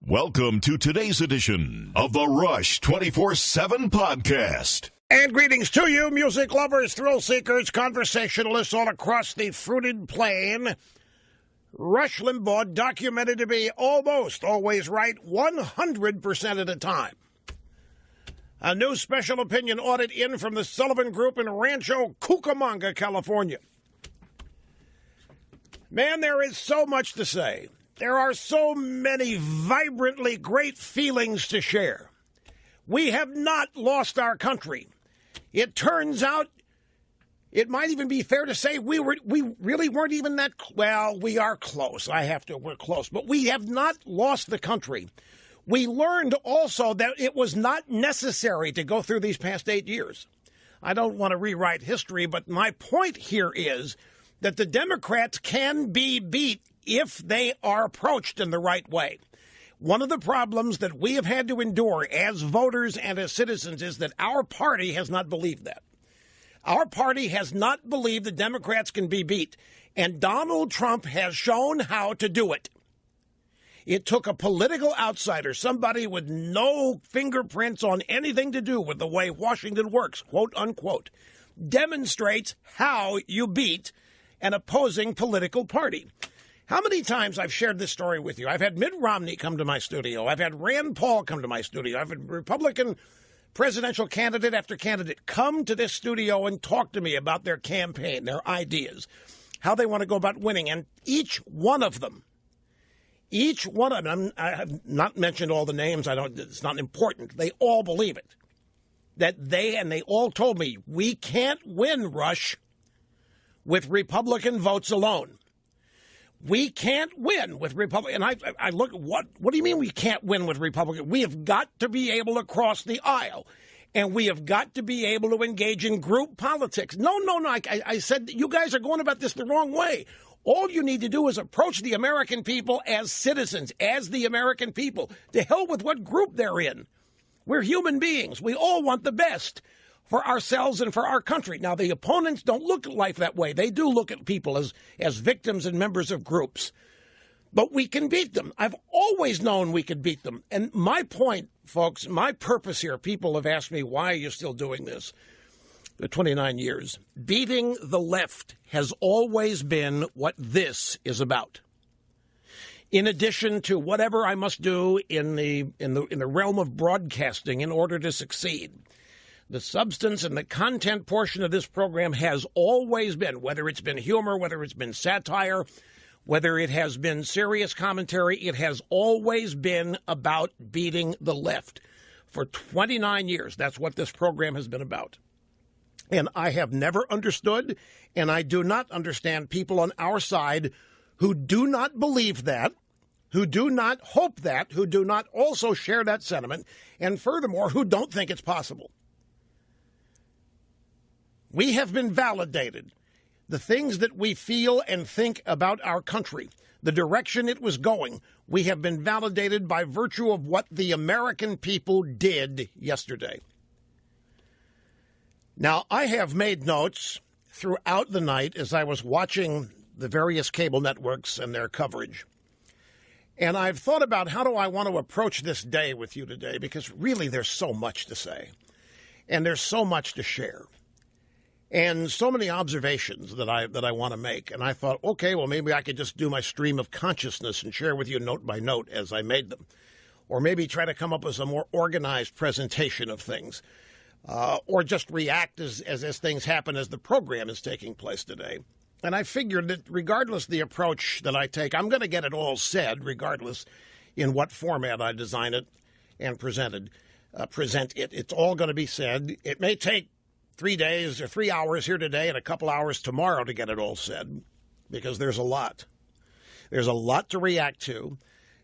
Welcome to today's edition of the Rush 24/7 podcast. And greetings to you, music lovers, thrill seekers, conversationalists all across the fruited plain. Rush Limbaugh, documented to be almost always right 100% of the time. A new special opinion audit in from the Sullivan Group in Rancho Cucamonga, California. Man, there is so much to say. There are so many vibrantly great feelings to share. We have not lost our country. It turns out, it might even be fair to say we really weren't even that, well, we are close. We're close. But we have not lost the country. We learned also that it was not necessary to go through these past 8 years. I don't want to rewrite history, but my point here is that the Democrats can be beat if they are approached in the right way. One of the problems that we have had to endure as voters and as citizens is that our party has not believed that. Our party has not believed the Democrats can be beat, and Donald Trump has shown how to do it. It took a political outsider, somebody with no fingerprints on anything to do with the way Washington works, quote unquote, demonstrates how you beat an opposing political party. How many times I've shared this story with you? I've had Mitt Romney come to my studio. I've had Rand Paul come to my studio. I've had Republican presidential candidate after candidate come to this studio and talk to me about their campaign, their ideas, how they want to go about winning. And each one of them, I have not mentioned all the names. It's not important. They all believe it. They all told me, we can't win, Rush, with Republican votes alone. We can't win with Republican. And I look, what do you mean we can't win with Republican? We have got to be able to cross the aisle, and we have got to be able to engage in group politics. No. I said, you guys are going about this the wrong way. All you need to do is approach the American people as citizens, as the American people. To hell with what group they're in. We're human beings. We all want the best for ourselves and for our country. Now, the opponents don't look at life that way. They do look at people as victims and members of groups. But we can beat them. I've always known we could beat them. And my point, folks, my purpose here, people have asked me, why are you still doing this? The 29 years. Beating the left has always been what this is about. In addition to whatever I must do in the realm of broadcasting in order to succeed, the substance and the content portion of this program has always been, whether it's been humor, whether it's been satire, whether it has been serious commentary, it has always been about beating the left. For 29 years, that's what this program has been about. And I have never understood, and I do not understand people on our side who do not believe that, who do not hope that, who do not also share that sentiment, and furthermore, who don't think it's possible. We have been validated. The things that we feel and think about our country, the direction it was going, we have been validated by virtue of what the American people did yesterday. Now, I have made notes throughout the night as I was watching the various cable networks and their coverage. And I've thought about how do I want to approach this day with you today, because really there's so much to say and there's so much to share. And so many observations that I want to make. And I thought, okay, well, maybe I could just do my stream of consciousness and share with you note by note as I made them. Or maybe try to come up with a more organized presentation of things. Or just react as things happen as the program is taking place today. And I figured that regardless of the approach that I take, I'm going to get it all said, regardless in what format I design it and present it. It's all going to be said. It may take 3 days or 3 hours here today and a couple hours tomorrow to get it all said, because there's a lot. There's a lot to react to.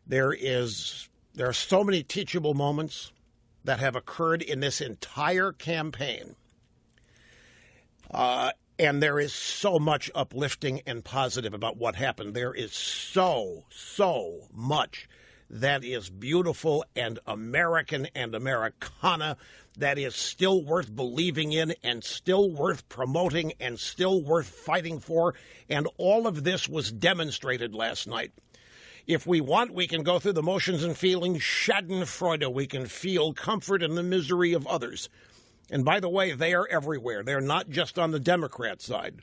There are so many teachable moments that have occurred in this entire campaign. And there is so much uplifting and positive about what happened. There is so much that is beautiful and American and Americana that is still worth believing in and still worth promoting and still worth fighting for. And all of this was demonstrated last night. If we want, we can go through the motions and feeling schadenfreude. We can feel comfort in the misery of others. And by the way, they are everywhere. They're not just on the Democrat side.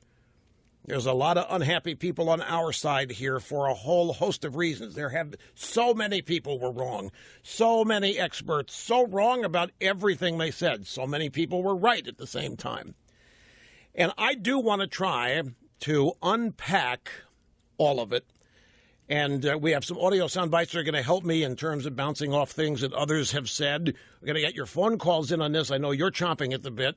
There's a lot of unhappy people on our side here for a whole host of reasons. There have so many people were wrong. So many experts so wrong about everything they said. So many people were right at the same time. And I do want to try to unpack all of it. And we have some audio sound bites that are going to help me in terms of bouncing off things that others have said. We're going to get your phone calls in on this. I know you're chomping at the bit.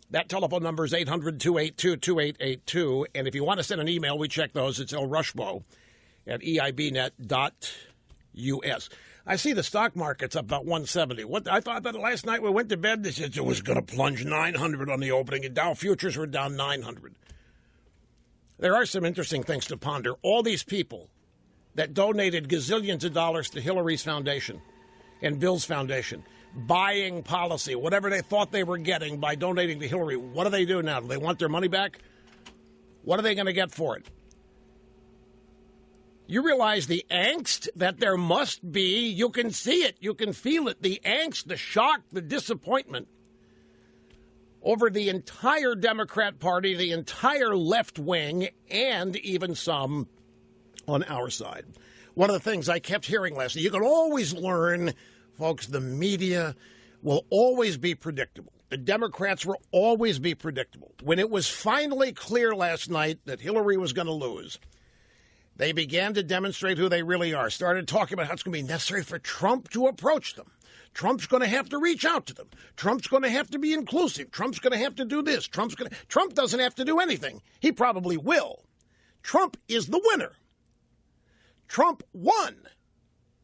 That telephone number is 800-282-2882. And if you want to send an email, we check those. It's lrushmo@eibnet.us. I see the stock market's up about 170. I thought that last night we went to bed, they said it was going to plunge 900 on the opening, and Dow futures were down 900. There are some interesting things to ponder. All these people that donated gazillions of dollars to Hillary's foundation and Bill's foundation, buying policy, whatever they thought they were getting by donating to Hillary, what do they do now? Do they want their money back? What are they going to get for it? You realize the angst that there must be. You can see it. You can feel it. The angst, the shock, the disappointment over the entire Democrat Party, the entire left wing, and even some on our side. One of the things I kept hearing last night, you can always learn, folks, the media will always be predictable. The Democrats will always be predictable. When it was finally clear last night that Hillary was going to lose, they began to demonstrate who they really are, started talking about how it's going to be necessary for Trump to approach them. Trump's going to have to reach out to them. Trump's going to have to be inclusive. Trump's going to have to do this. Trump doesn't have to do anything. He probably will. Trump is the winner. Trump won.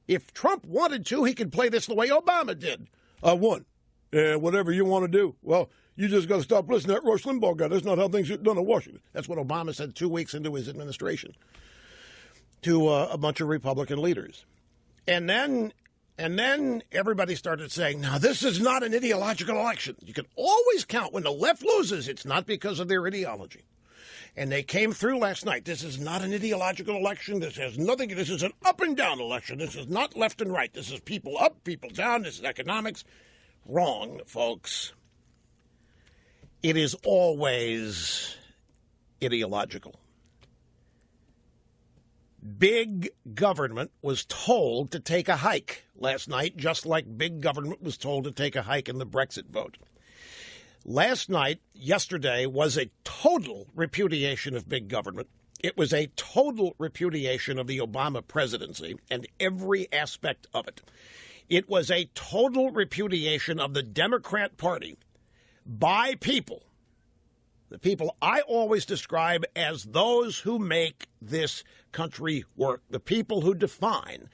If Trump wanted to, he could play this the way Obama did. I won. Whatever you want to do. Well, you just got to stop listening to that Rush Limbaugh guy. That's not how things get done in Washington. That's what Obama said 2 weeks into his administration to a bunch of Republican leaders. And then everybody started saying, now, this is not an ideological election. You can always count when the left loses, it's not because of their ideology. And they came through last night. This is not an ideological election. This has nothing. This is an up and down election. This is not left and right. This is people up, people down. This is economics. Wrong, folks. It is always ideological. Big government was told to take a hike last night, just like big government was told to take a hike in the Brexit vote. Last night, yesterday, was a total repudiation of big government. It was a total repudiation of the Obama presidency and every aspect of it. It was a total repudiation of the Democrat Party by people, the people I always describe as those who make this country work, the people who define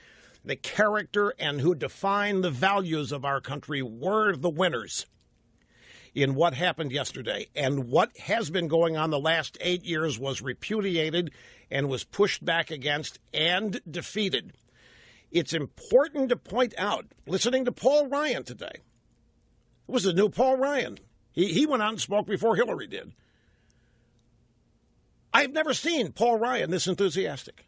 the character and who define the values of our country were the winners in what happened yesterday. And what has been going on the last 8 years was repudiated and was pushed back against and defeated. It's important to point out, listening to Paul Ryan today, it was the new Paul Ryan. He went out and spoke before Hillary did. I've never seen Paul Ryan this enthusiastic.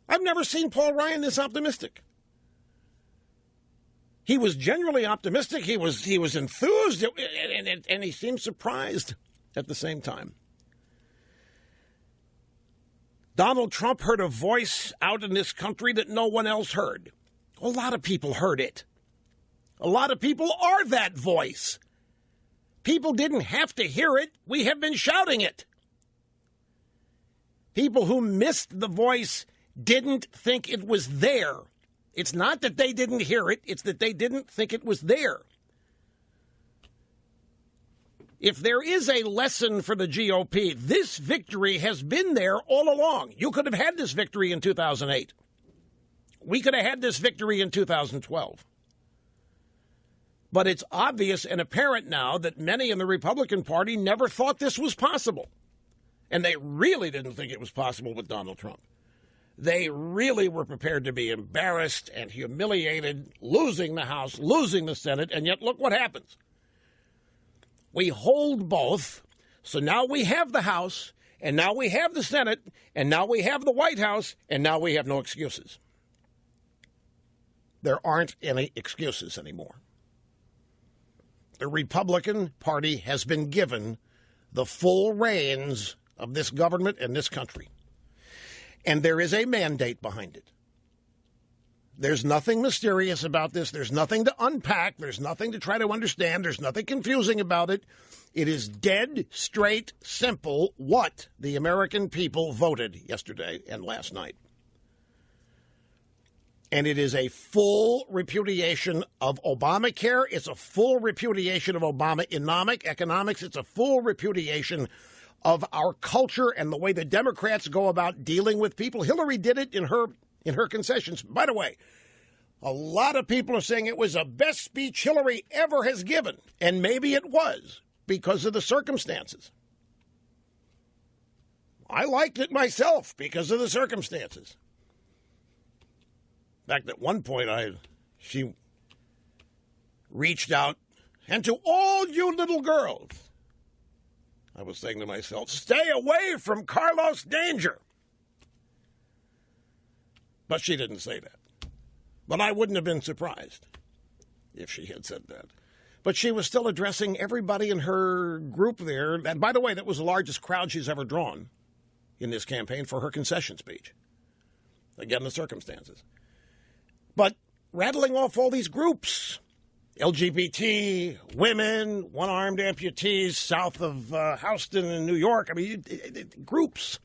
I've never seen Paul Ryan this optimistic. He was genuinely optimistic. He was enthused, and he seemed surprised at the same time. Donald Trump heard a voice out in this country that no one else heard. A lot of people heard it. A lot of people are that voice. People didn't have to hear it. We have been shouting it. People who missed the voice didn't think it was there. It's not that they didn't hear it. It's that they didn't think it was there. If there is a lesson for the GOP, this victory has been there all along. You could have had this victory in 2008. We could have had this victory in 2012. But it's obvious and apparent now that many in the Republican Party never thought this was possible. And they really didn't think it was possible with Donald Trump. They really were prepared to be embarrassed and humiliated, losing the House, losing the Senate, and yet look what happens. We hold both, so now we have the House, and now we have the Senate, and now we have the White House, and now we have no excuses. there aren't any excuses anymore. The Republican Party has been given the full reins of this government and this country. And there is a mandate behind it. There's nothing mysterious about this. There's nothing to unpack. There's nothing to try to understand. There's nothing confusing about it. It is dead, straight, simple what the American people voted yesterday and last night. And it is a full repudiation of Obamacare. It's a full repudiation of Obama economics. It's a full repudiation of our culture and the way the Democrats go about dealing with people. Hillary did it in her concessions. By the way, a lot of people are saying it was the best speech Hillary ever has given. And maybe it was because of the circumstances. I liked it myself because of the circumstances. In fact, at one point, she reached out, and to all you little girls, I was saying to myself, stay away from Carlos Danger. But she didn't say that. But I wouldn't have been surprised if she had said that. But she was still addressing everybody in her group there. And by the way, that was the largest crowd she's ever drawn in this campaign for her concession speech. Again, the circumstances. But rattling off all these groups, LGBT, women, one-armed amputees south of Houston in New York, groups,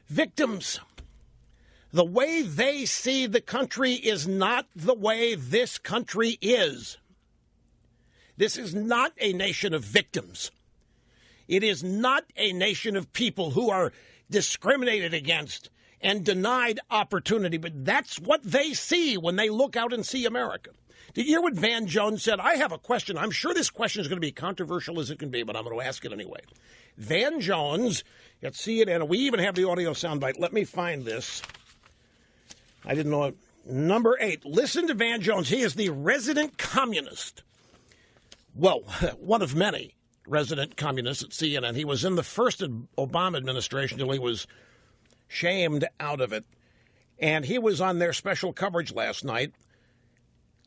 victims. The way they see the country is not the way this country is. This is not a nation of victims. It is not a nation of people who are discriminated against and denied opportunity, but that's what they see when they look out and see America. Did you hear what Van Jones said? I have a question. I'm sure this question is going to be controversial as it can be, but I'm going to ask it anyway. Van Jones at CNN, we even have the audio soundbite. Let me find this. I didn't know it. Number 8, listen to Van Jones. He is the resident communist. Well, one of many resident communists at CNN. He was in the first Obama administration until he was shamed out of it. And he was on their special coverage last night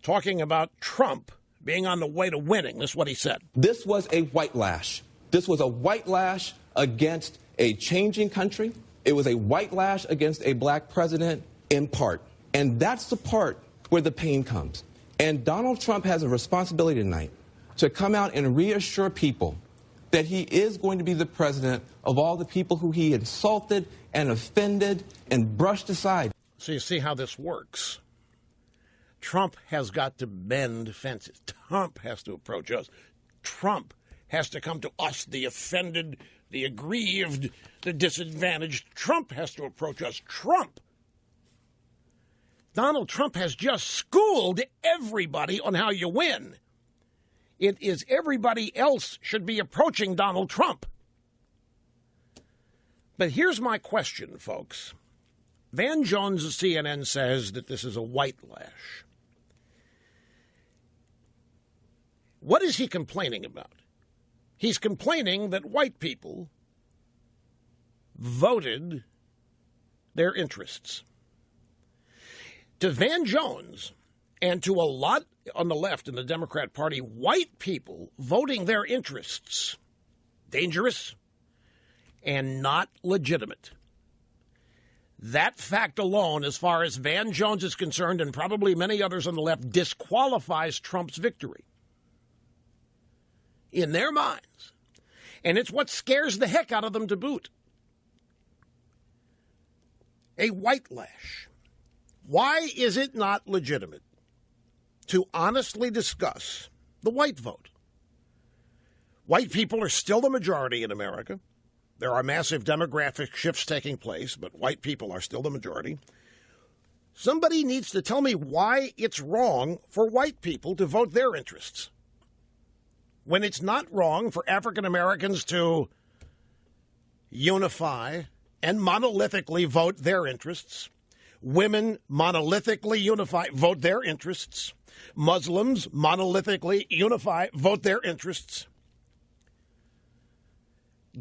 talking about Trump being on the way to winning. This is what he said. This was a white lash. This was a white lash against a changing country. It was a white lash against a black president in part. And that's the part where the pain comes. And Donald Trump has a responsibility tonight to come out and reassure people that he is going to be the president of all the people who he insulted and offended and brushed aside. So you see how this works. Trump has got to bend fences. Trump has to approach us. Trump has to come to us, the offended, the aggrieved, the disadvantaged. Trump has to approach us. Donald Trump has just schooled everybody on how you win. It is everybody else should be approaching Donald Trump. But here's my question, folks. Van Jones of CNN says that this is a white lash. What is he complaining about? He's complaining that white people voted their interests. To Van Jones and to a lot on the left in the Democrat Party, white people voting their interests, dangerous and not legitimate. That fact alone, as far as Van Jones is concerned, and probably many others on the left, disqualifies Trump's victory in their minds. And it's what scares the heck out of them to boot. A white lash. Why is it not legitimate to honestly discuss the white vote? White people are still the majority in America. There are massive demographic shifts taking place, but white people are still the majority. Somebody needs to tell me why it's wrong for white people to vote their interests, when it's not wrong for African Americans to unify and monolithically vote their interests. Women monolithically vote their interests. Muslims monolithically vote their interests.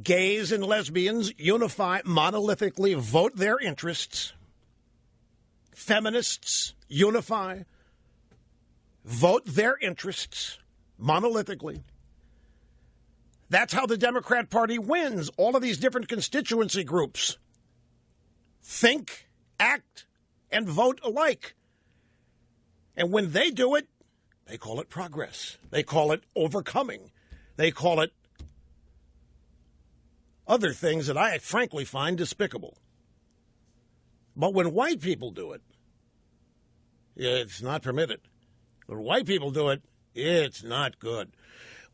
Gays and lesbians monolithically vote their interests. Feminists unify, vote their interests monolithically. That's how the Democrat Party wins. All of these different constituency groups think, act, and vote alike. And when they do it, they call it progress. They call it overcoming. They call it other things that I frankly find despicable. But when white people do it, it's not permitted. When white people do it, it's not good.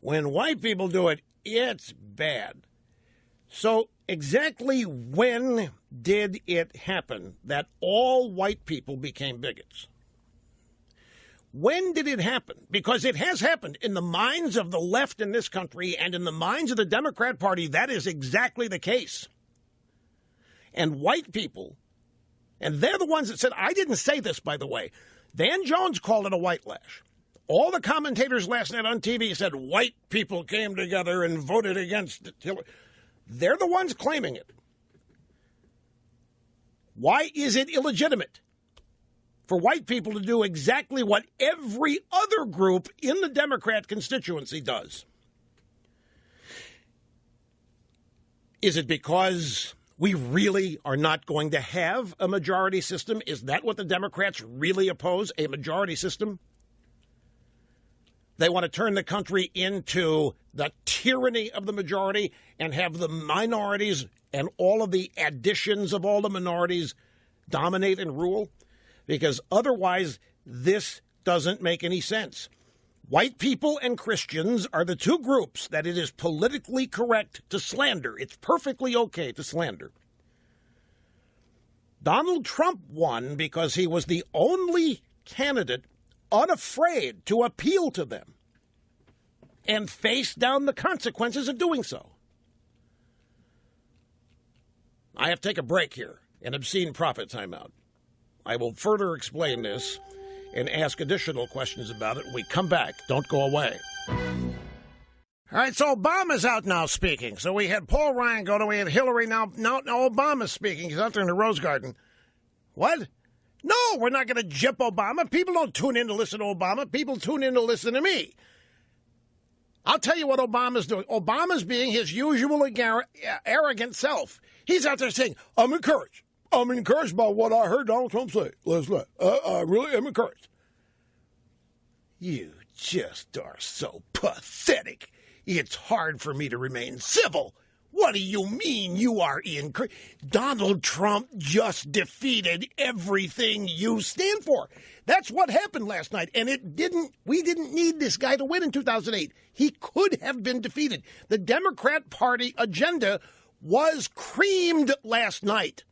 When white people do it, it's bad. So exactly when did it happen that all white people became bigots? When did it happen? Because it has happened in the minds of the left in this country and in the minds of the Democrat Party. That is exactly the case. And white people, and they're the ones that said, I didn't say this, by the way. Van Jones called it a white lash. All the commentators last night on TV said white people came together and voted against Hillary. They're the ones claiming it. Why is it illegitimate for white people to do exactly what every other group in the Democrat constituency does? Is it because we really are not going to have a majority system? Is that what the Democrats really oppose, a majority system? They want to turn the country into the tyranny of the majority and have the minorities and all of the additions of all the minorities dominate and rule? Because otherwise, this doesn't make any sense. White people and Christians are the two groups that it is politically correct to slander. It's perfectly okay to slander. Donald Trump won because he was the only candidate unafraid to appeal to them and face down the consequences of doing so. I have to take a break here, an obscene profit timeout. I will further explain this and ask additional questions about it when we come back. Don't go away. All right, so Obama's out now speaking. So we had Paul Ryan go to, we had Hillary. Now Obama's speaking. He's out there in the Rose Garden. What? No, we're not going to jip Obama. People don't tune in to listen to Obama. People tune in to listen to me. I'll tell you what Obama's doing. Obama's being his usual arrogant self. He's out there saying, I'm encouraged. I'm encouraged by what I heard Donald Trump say last night. I really am encouraged. You just are so pathetic. It's hard for me to remain civil. What do you mean you are encouraged? Donald Trump just defeated everything you stand for. That's what happened last night. And we didn't need this guy to win in 2008. He could have been defeated. The Democrat Party agenda was creamed last night.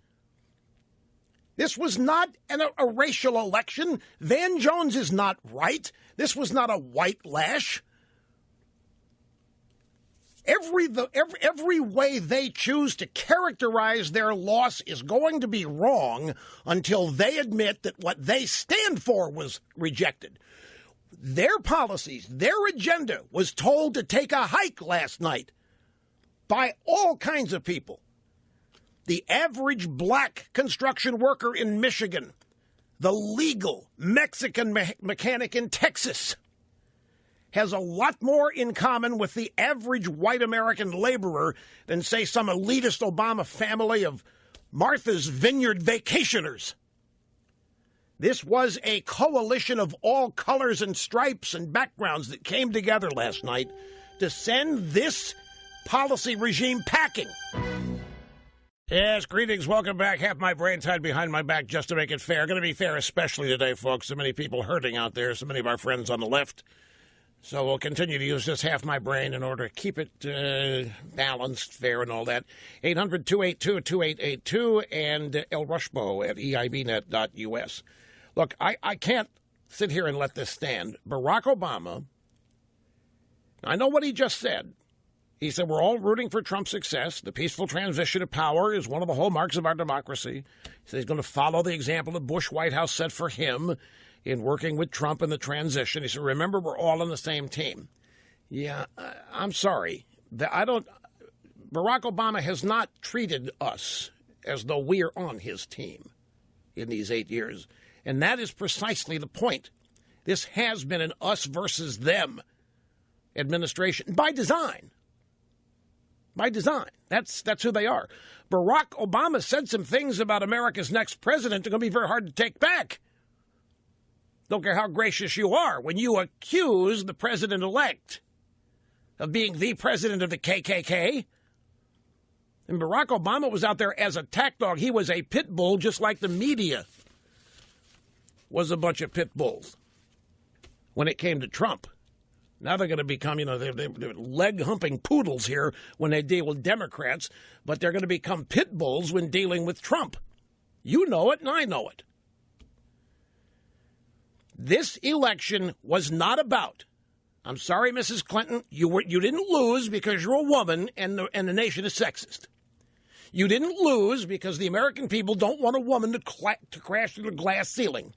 This was not a racial election. Van Jones is not right. This was not a white lash. Every way they choose to characterize their loss is going to be wrong until they admit that what they stand for was rejected. Their policies, their agenda was told to take a hike last night by all kinds of people. The average black construction worker in Michigan, the legal Mexican mechanic in Texas, has a lot more in common with the average white American laborer than, say, some elitist Obama family of Martha's Vineyard vacationers. This was a coalition of all colors and stripes and backgrounds that came together last night to send this policy regime packing. Yes, greetings. Welcome back. Half my brain tied behind my back just to make it fair. Going to be fair, especially today, folks. So many people hurting out there, so many of our friends on the left. So we'll continue to use just half my brain in order to keep it balanced, fair, and all that. 800-282-2882 and El Rushbo at eibnet.us. Look, I can't sit here and let this stand. Barack Obama, I know what he just said. He said we're all rooting for Trump's success. The peaceful transition of power is one of the hallmarks of our democracy. He said he's going to follow the example the Bush White House set for him in working with Trump in the transition. He said, remember, we're all on the same team. Yeah, I'm sorry. Barack Obama has not treated us as though we are on his team in these 8 years. And that is precisely the point. This has been an us versus them administration by design. By design. That's who they are. Barack Obama said some things about America's next president that are going to be very hard to take back. Don't care how gracious you are when you accuse the president-elect of being the president of the KKK. And Barack Obama was out there as a attack dog. He was a pit bull, just like the media was a bunch of pit bulls when it came to Trump. Now they're going to become, they're leg-humping poodles here when they deal with Democrats, but they're going to become pit bulls when dealing with Trump. You know it, and I know it. This election was not about, I'm sorry, Mrs. Clinton, you didn't lose because you're a woman and the nation is sexist. You didn't lose because the American people don't want a woman to crash through the glass ceiling.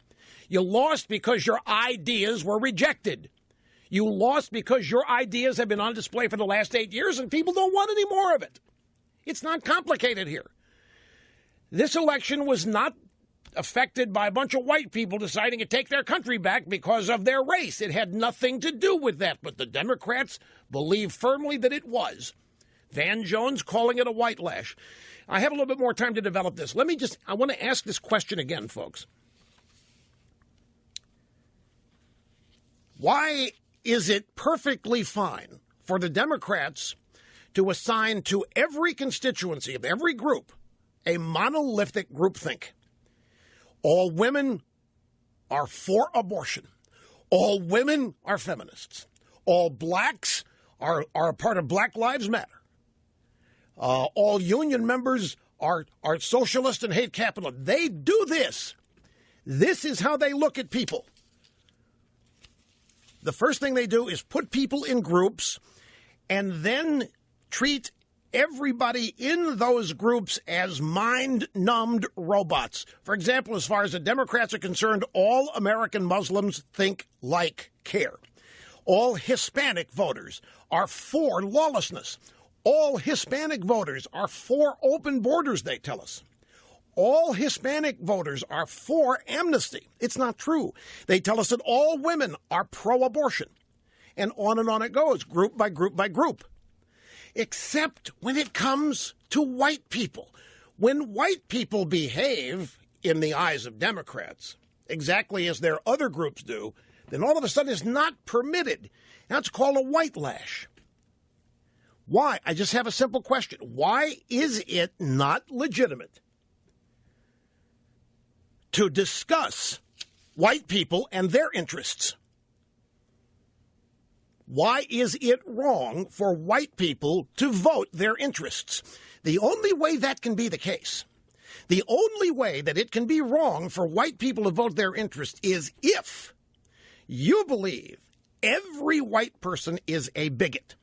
You lost because your ideas were rejected. You lost because your ideas have been on display for the last 8 years and people don't want any more of it. It's not complicated here. This election was not affected by a bunch of white people deciding to take their country back because of their race. It had nothing to do with that, but the Democrats believe firmly that it was. Van Jones calling it a white lash. I have a little bit more time to develop this. I want to ask this question again, folks. Why is it perfectly fine for the Democrats to assign to every constituency of every group a monolithic groupthink? All women are for abortion. All women are feminists. All blacks are a part of Black Lives Matter. All union members are socialist and hate capitalism. They do this. This is how they look at people. The first thing they do is put people in groups and then treat everybody in those groups as mind-numbed robots. For example, as far as the Democrats are concerned, all American Muslims think, like, care. All Hispanic voters are for lawlessness. All Hispanic voters are for open borders, they tell us. All Hispanic voters are for amnesty. It's not true. They tell us that all women are pro-abortion. And on it goes, group by group by group. Except when it comes to white people. When white people behave, in the eyes of Democrats, exactly as their other groups do, then all of a sudden it's not permitted. That's called a white lash. Why? I just have a simple question. Why is it not legitimate to discuss white people and their interests? Why is it wrong for white people to vote their interests? The only way that can be the case, the only way that it can be wrong for white people to vote their interests is if you believe every white person is a bigot.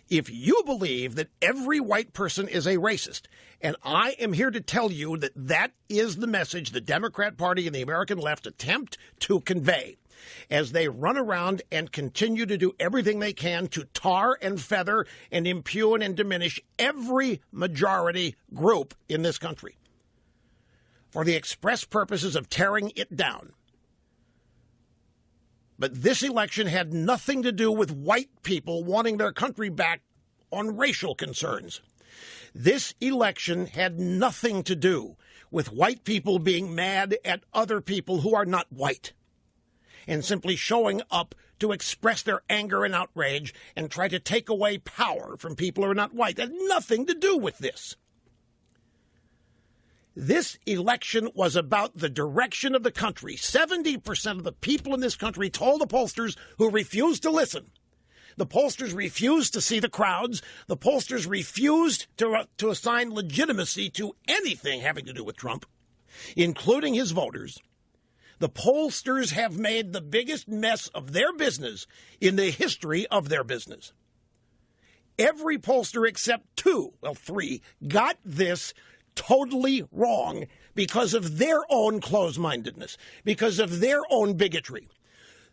If you believe that every white person is a racist, and I am here to tell you that that is the message the Democrat Party and the American left attempt to convey as they run around and continue to do everything they can to tar and feather and impugn and diminish every majority group in this country for the express purposes of tearing it down. But this election had nothing to do with white people wanting their country back on racial concerns. This election had nothing to do with white people being mad at other people who are not white and simply showing up to express their anger and outrage and try to take away power from people who are not white. It had nothing to do with this. This election was about the direction of the country. 70% of the people in this country told the pollsters, who refused to listen. The pollsters refused to see the crowds. The pollsters refused to assign legitimacy to anything having to do with Trump, including his voters. The pollsters have made the biggest mess of their business in the history of their business. Every pollster except three, got this totally wrong because of their own close-mindedness, because of their own bigotry.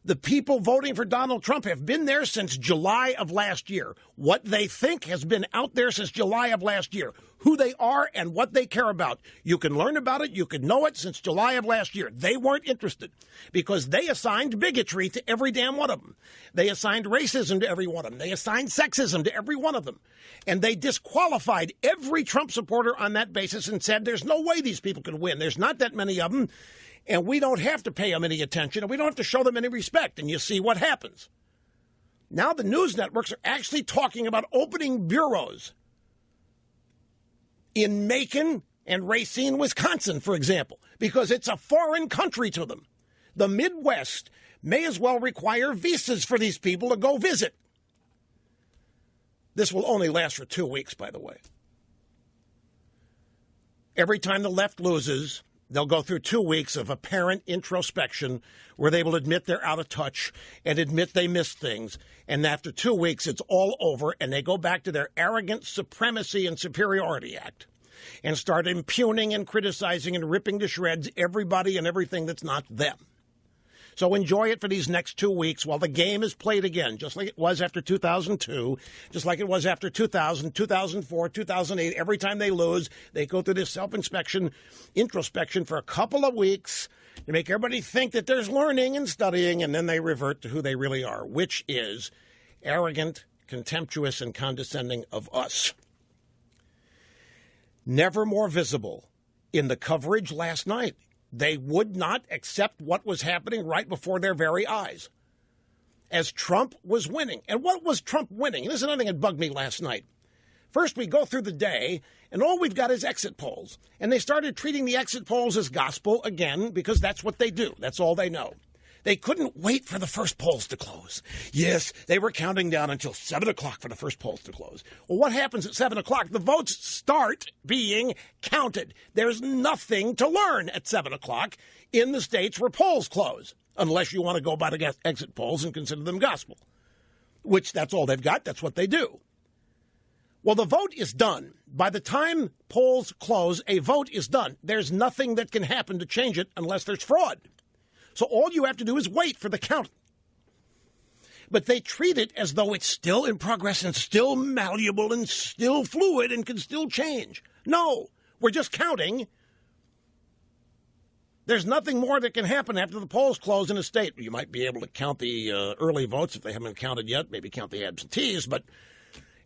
The people voting for Donald Trump have been there since July of last year. What they think has been out there since July of last year. who they are and what they care about. You can learn about it. You can know it since July of last year. They weren't interested because they assigned bigotry to every damn one of them. They assigned racism to every one of them. They assigned sexism to every one of them. And they disqualified every Trump supporter on that basis and said there's no way these people can win. There's not that many of them, and we don't have to pay them any attention, and we don't have to show them any respect. And you see what happens. Now the news networks are actually talking about opening bureaus in Macon and Racine, Wisconsin, for example, because it's a foreign country to them. The Midwest may as well require visas for these people to go visit. This will only last for 2 weeks, by the way. Every time the left loses, they'll go through 2 weeks of apparent introspection where they will admit they're out of touch and admit they missed things. And after 2 weeks, it's all over, and they go back to their arrogant supremacy and superiority act and start impugning and criticizing and ripping to shreds everybody and everything that's not them. So enjoy it for these next 2 weeks while the game is played again, just like it was after 2002, just like it was after 2000, 2004, 2008. Every time they lose, they go through this self-inspection, introspection for a couple of weeks to make everybody think that there's learning and studying, and then they revert to who they really are, which is arrogant, contemptuous, and condescending of us. Never more visible in the coverage last night. They would not accept what was happening right before their very eyes as Trump was winning. And what was Trump winning? And this is another thing that bugged me last night. First, we go through the day, and all we've got is exit polls. And they started treating the exit polls as gospel again because that's what they do. That's all they know. They couldn't wait for the first polls to close. Yes, they were counting down until 7 o'clock for the first polls to close. Well, what happens at 7 o'clock? The votes start being counted. There's nothing to learn at 7 o'clock in the states where polls close, unless you want to go by the exit polls and consider them gospel, which that's all they've got. That's what they do. Well, the vote is done. By the time polls close, a vote is done. There's nothing that can happen to change it unless there's fraud. So all you have to do is wait for the count. But they treat it as though it's still in progress and still malleable and still fluid and can still change. No, we're just counting. There's nothing more that can happen after the polls close in a state. You might be able to count the early votes if they haven't counted yet, maybe count the absentees, but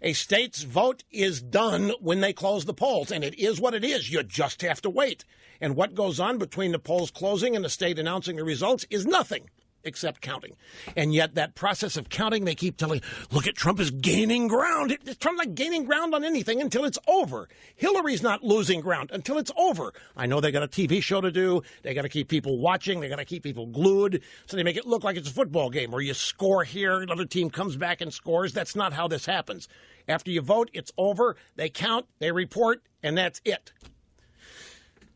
a state's vote is done when they close the polls, and it is what it is. You just have to wait. And what goes on between the polls closing and the state announcing the results is nothing except counting. And yet that process of counting, they keep telling, look at Trump is gaining ground. Trump's not gaining ground on anything until it's over. Hillary's not losing ground until it's over. I know they got a TV show to do. They got to keep people watching. They got to keep people glued. So they make it look like it's a football game where you score here, another team comes back and scores. That's not how this happens. After you vote, it's over. They count, they report, and that's it.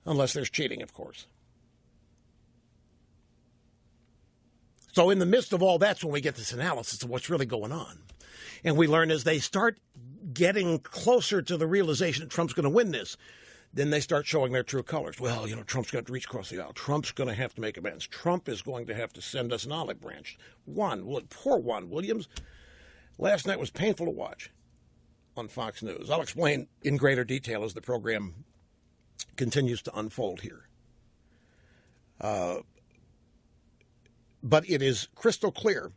Unless there's cheating, of course. So in the midst of all that's when we get this analysis of what's really going on. And we learn as they start getting closer to the realization that Trump's going to win this, then they start showing their true colors. Well, Trump's going to reach across the aisle. Trump's going to have to make amends. Trump is going to have to send us an olive branch. Poor Juan Williams. Last night was painful to watch on Fox News. I'll explain in greater detail as the program continues to unfold here. But it is crystal clear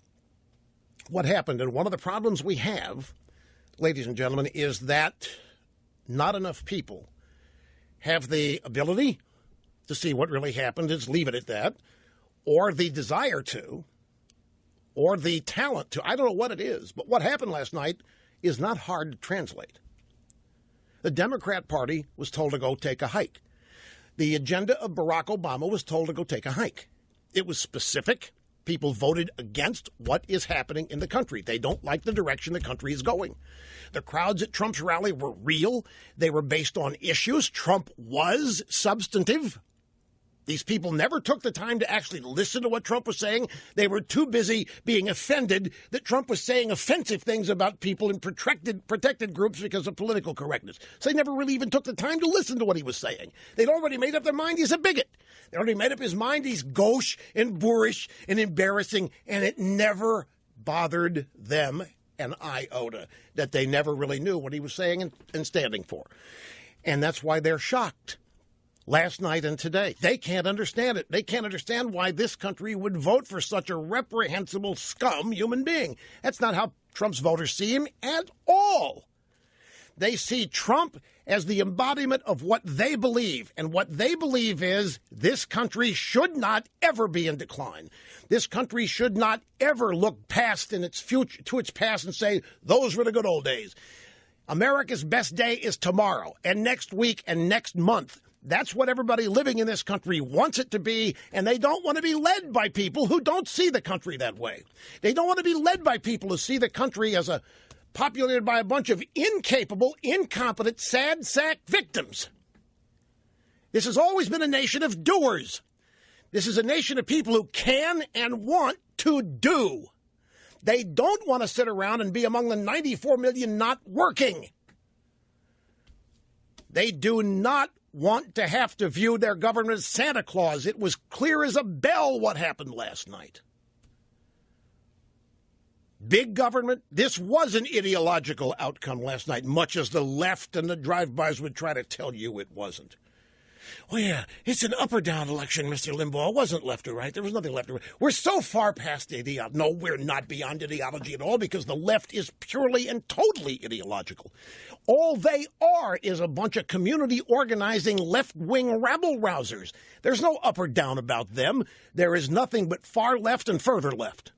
what happened. And one of the problems we have, ladies and gentlemen, is that not enough people have the ability to see what really happened, just leave it at that, or the desire to, or the talent to. I don't know what it is, but what happened last night is not hard to translate. The Democrat Party was told to go take a hike. The agenda of Barack Obama was told to go take a hike. It was specific. People voted against what is happening in the country. They don't like the direction the country is going. The crowds at Trump's rally were real. They were based on issues. Trump was substantive. These people never took the time to actually listen to what Trump was saying. They were too busy being offended that Trump was saying offensive things about people in protected groups because of political correctness. So they never really even took the time to listen to what he was saying. They'd already made up their mind he's a bigot. They already made up his mind he's gauche and boorish and embarrassing, and it never bothered them an iota that they never really knew what he was saying and standing for. And that's why they're shocked. Last night and today. They can't understand it. They can't understand why this country would vote for such a reprehensible scum human being. That's not how Trump's voters see him at all. They see Trump as the embodiment of what they believe. And what they believe is this country should not ever be in decline. This country should not ever look past in its future to its past and say, those were the good old days. America's best day is tomorrow and next week and next month. That's what everybody living in this country wants it to be, and they don't want to be led by people who don't see the country that way. They don't want to be led by people who see the country as populated by a bunch of incapable, incompetent, sad sack victims. This has always been a nation of doers. This is a nation of people who can and want to do. They don't want to sit around and be among the 94 million not working. They do not want to have to view their government as Santa Claus. It was clear as a bell what happened last night. Big government, this was an ideological outcome last night, much as the left and the drive-bys would try to tell you it wasn't. Oh, yeah, it's an up or down election, Mr. Limbaugh. It wasn't left or right. There was nothing left or right. We're so far past ideology. No, we're not beyond ideology at all because the left is purely and totally ideological. All they are is a bunch of community organizing left-wing rabble-rousers. There's no up or down about them. There is nothing but far left and further left.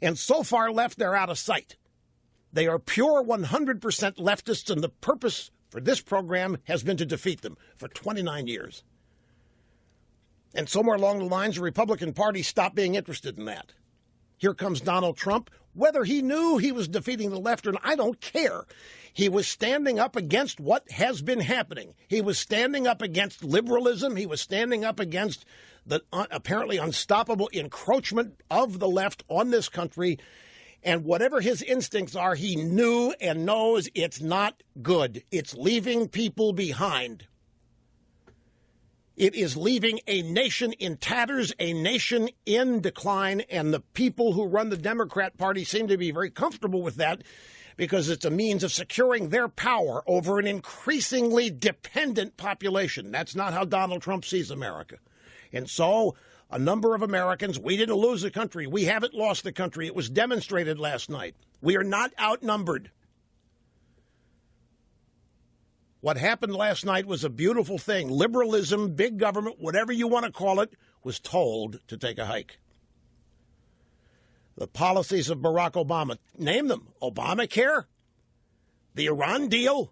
And so far left, they're out of sight. They are pure 100% leftists, and the purpose for this program has been to defeat them for 29 years. And somewhere along the lines, the Republican Party stopped being interested in that. Here comes Donald Trump. Whether he knew he was defeating the left or not, I don't care. He was standing up against what has been happening. He was standing up against liberalism. He was standing up against the apparently unstoppable encroachment of the left on this country. And whatever his instincts are, he knew and knows it's not good. It's leaving people behind. It is leaving a nation in tatters, a nation in decline, and the people who run the Democrat Party seem to be very comfortable with that because it's a means of securing their power over an increasingly dependent population. That's not how Donald Trump sees America. And so a number of Americans, we didn't lose the country. We haven't lost the country. It was demonstrated last night. We are not outnumbered. What happened last night was a beautiful thing. Liberalism, big government, whatever you want to call it, was told to take a hike. The policies of Barack Obama, name them: Obamacare, the Iran deal,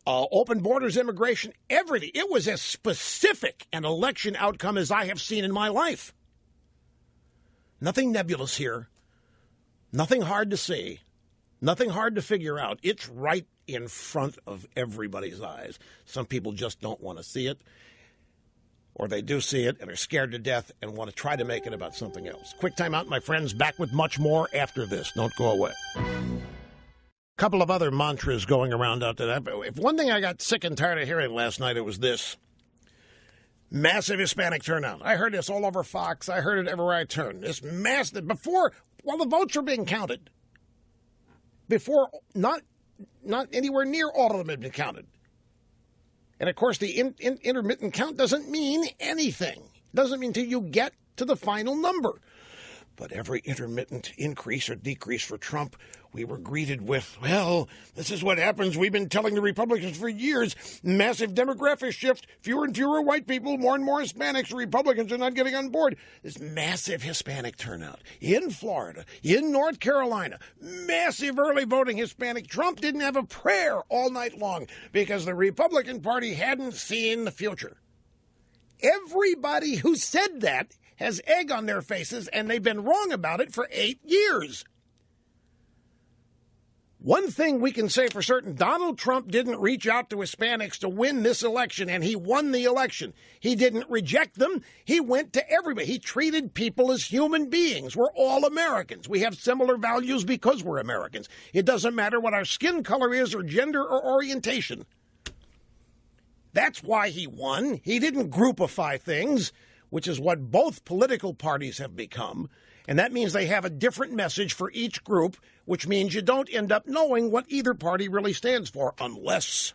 open borders, immigration, everything. It was as specific an election outcome as I have seen in my life. Nothing nebulous here. Nothing hard to see. Nothing hard to figure out. It's right in front of everybody's eyes. Some people just don't want to see it, or they do see it and are scared to death and want to try to make it about something else. Quick time out, my friends. Back with much more after this. Don't go away. Couple of other mantras going around out there. If one thing I got sick and tired of hearing last night, it was this. Massive Hispanic turnout. I heard this all over Fox. I heard it everywhere I turned. This massive, while the votes were being counted, before not anywhere near all of them had been counted. And, of course, the intermittent count doesn't mean anything. It doesn't mean until you get to the final number. But every intermittent increase or decrease for Trump, we were greeted with, well, this is what happens. We've been telling the Republicans for years, massive demographic shift, fewer and fewer white people, more and more Hispanics. The Republicans are not getting on board. This massive Hispanic turnout in Florida, in North Carolina, massive early voting Hispanic. Trump didn't have a prayer all night long because the Republican Party hadn't seen the future. Everybody who said that has egg on their faces, and they've been wrong about it for 8 years. One thing we can say for certain, Donald Trump didn't reach out to Hispanics to win this election, and he won the election. He didn't reject them. He went to everybody. He treated people as human beings. We're all Americans. We have similar values because we're Americans. It doesn't matter what our skin color is or gender or orientation. That's why he won. He didn't groupify things, which is what both political parties have become. And that means they have a different message for each group, which means you don't end up knowing what either party really stands for, unless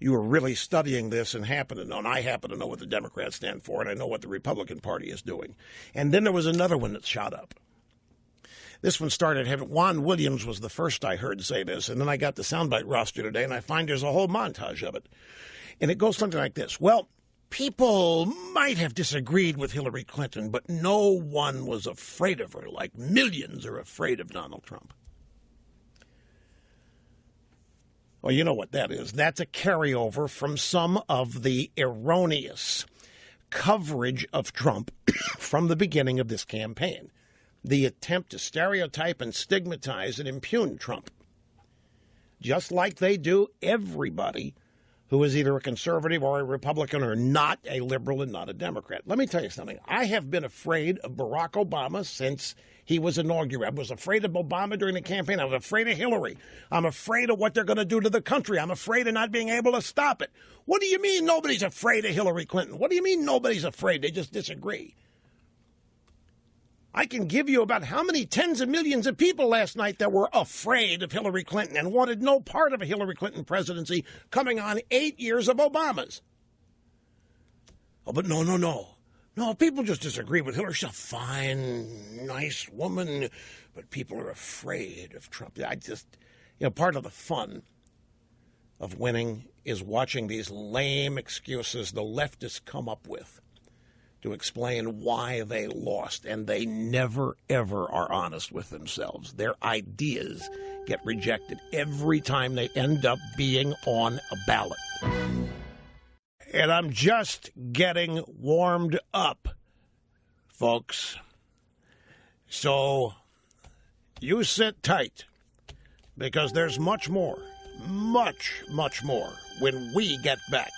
you were really studying this and happen to know, and I happen to know what the Democrats stand for, and I know what the Republican Party is doing. And then there was another one that shot up. This one started having, Juan Williams was the first I heard say this, and then I got the soundbite roster today, and I find there's a whole montage of it. And it goes something like this. Well, people might have disagreed with Hillary Clinton, but no one was afraid of her, like millions are afraid of Donald Trump. Well, you know what that is. That's a carryover from some of the erroneous coverage of Trump from the beginning of this campaign. The attempt to stereotype and stigmatize and impugn Trump, just like they do everybody who is either a conservative or a Republican or not a liberal and not a Democrat. Let me tell you something. I have been afraid of Barack Obama since he was inaugurated. I was afraid of Obama during the campaign. I was afraid of Hillary. I'm afraid of what they're going to do to the country. I'm afraid of not being able to stop it. What do you mean nobody's afraid of Hillary Clinton? What do you mean nobody's afraid? They just disagree. I can give you about how many tens of millions of people last night that were afraid of Hillary Clinton and wanted no part of a Hillary Clinton presidency coming on 8 years of Obama's. Oh, but no. No, people just disagree with Hillary. She's a fine, nice woman, but people are afraid of Trump. Part of the fun of winning is watching these lame excuses the leftists come up with to explain why they lost, and they never, ever are honest with themselves. Their ideas get rejected every time they end up being on a ballot. And I'm just getting warmed up, folks. So you sit tight, because there's much more, much more when we get back.